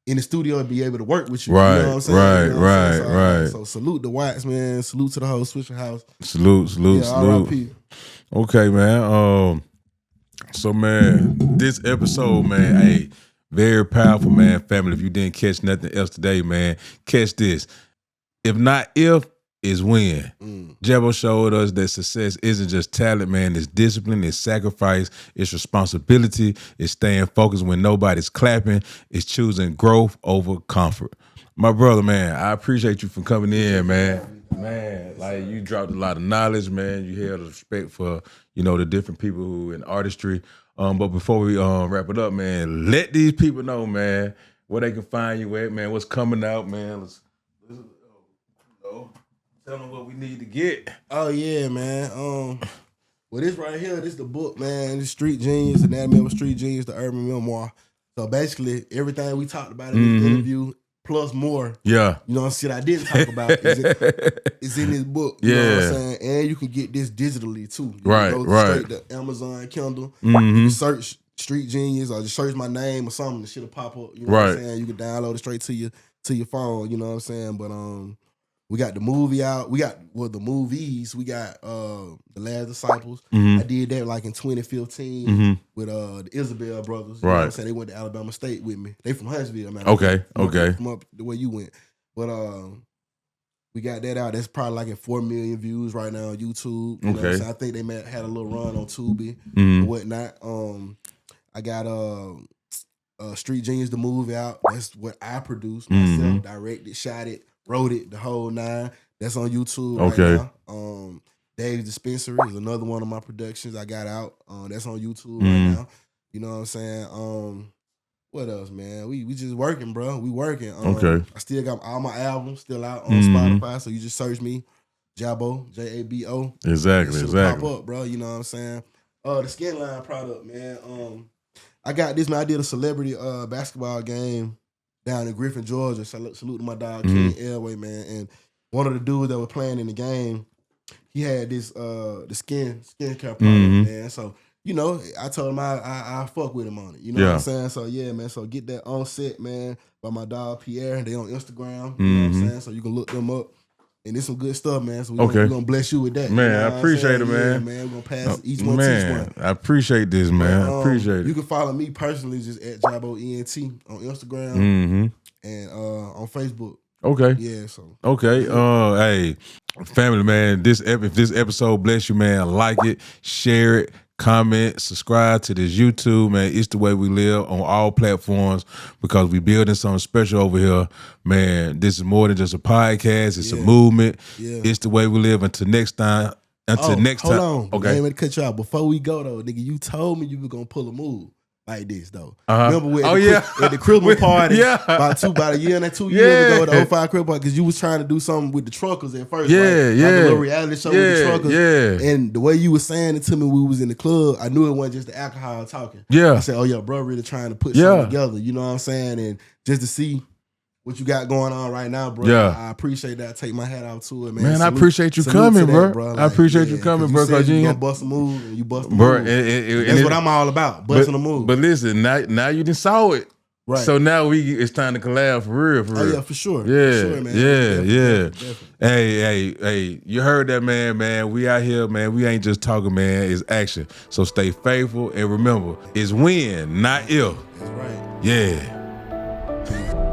in the studio and be able to work with you. You know what I'm saying? Right. So salute the Watts, man. Salute to the whole Swisher House. Salute. R.I.P. Okay, man. So, man, this episode, man, hey, very powerful, man, family. If you didn't catch nothing else today, man, catch this. If not if, is when. Jabo showed us that success isn't just talent, man. It's discipline, it's sacrifice, it's responsibility, it's staying focused when nobody's clapping, it's choosing growth over comfort. My brother, man, I appreciate you for coming in, man. Man, like, you dropped a lot of knowledge, man. You held respect for, the different people who in artistry. But before we wrap it up, man, let these people know, man, where they can find you at, man. What's coming out, man. Let's tell them what we need to get. Oh yeah, man. Well, this right here, this the book, man. This Street Genius, Anatomy of a Street Genius, the urban memoir. So basically, everything we talked about in this interview, plus more. Shit I didn't talk about is in this book. You know what I'm saying? And you can get this digitally too. You can go straight to Amazon, Kindle. You can search Street Genius or just search my name or something. The shit'll pop up. You know what I'm saying? You can download it straight to your phone. You know what I'm saying? But we got the movie out. We got the movies. We got The Last Disciples. I did that like in 2015 with the Isabel brothers. You know what I'm saying? They went to Alabama State with me. They from Huntsville, man. Okay. From up the way you went. But we got that out. That's probably like at 4 million views right now on YouTube. You know what I'm saying? I think they had a little run on Tubi and whatnot. I got Street Genius, the movie out. That's what I produced myself, directed, shot it, wrote it, the whole 9. That's on YouTube right now. Dave's Dispensary is another one of my productions I got out. That's on YouTube right now. You know what I'm saying? What else, man? We just working, bro. We working. I still got all my albums still out on Spotify, so you just search me, Jabo, Jabo. Exactly. Pop up, bro. You know what I'm saying? The Skin Line product, man. I got this, man. I did a celebrity basketball game down in Griffin, Georgia. Salute to my dog, King Elway, man. And one of the dudes that were playing in the game, he had this the skincare product, man. So, I told him I fuck with him on it. You know what I'm saying? So yeah, man. So get that on set, man, by my dog Pierre. They on Instagram. You know what I'm saying? So you can look them up. And it's some good stuff, man. So we're gonna bless you with that. Man, you know I appreciate it, man. Yeah, man. We're gonna pass each one to each one. I appreciate this, man. I appreciate it. You can follow me personally just at Jabo ENT on Instagram and on Facebook. Okay. Yeah, so. Okay. Hey, family, man, if this episode bless you, man, like it, share it, comment, subscribe to this YouTube, man. It's the way we live on all platforms because we building something special over here. Man, this is more than just a podcast. It's a movement. Yeah. It's the way we live. Until next time. Hold on. Okay. I ain't ready to cut you out. Before we go, though, nigga, you told me you were going to pull a move like this, though. Remember at the Christmas party about a year and 2 years ago, the 05 Christmas party, because you was trying to do something with the truckers at first. Like a little reality show with the truckers. And the way you was saying it to me when we was in the club, I knew it wasn't just the alcohol talking. I said, oh yeah, bro, really trying to put something together. You know what I'm saying? And just to see what you got going on right now, bro. I appreciate that. I take my hat out to it, man. Man, I appreciate you coming, bro. Like, I appreciate you coming, bro. Because you gonna bust a move and you bust a move. That's what I'm all about, busting a move. But listen, now you done saw it. Right. So now it's time to collab for real, for real. Oh yeah, for sure. Yeah, for sure, man. yeah. Definitely. Hey, you heard that, man. We out here, man. We ain't just talking, man. It's action. So stay faithful and remember, it's when, not if. That's right. Yeah.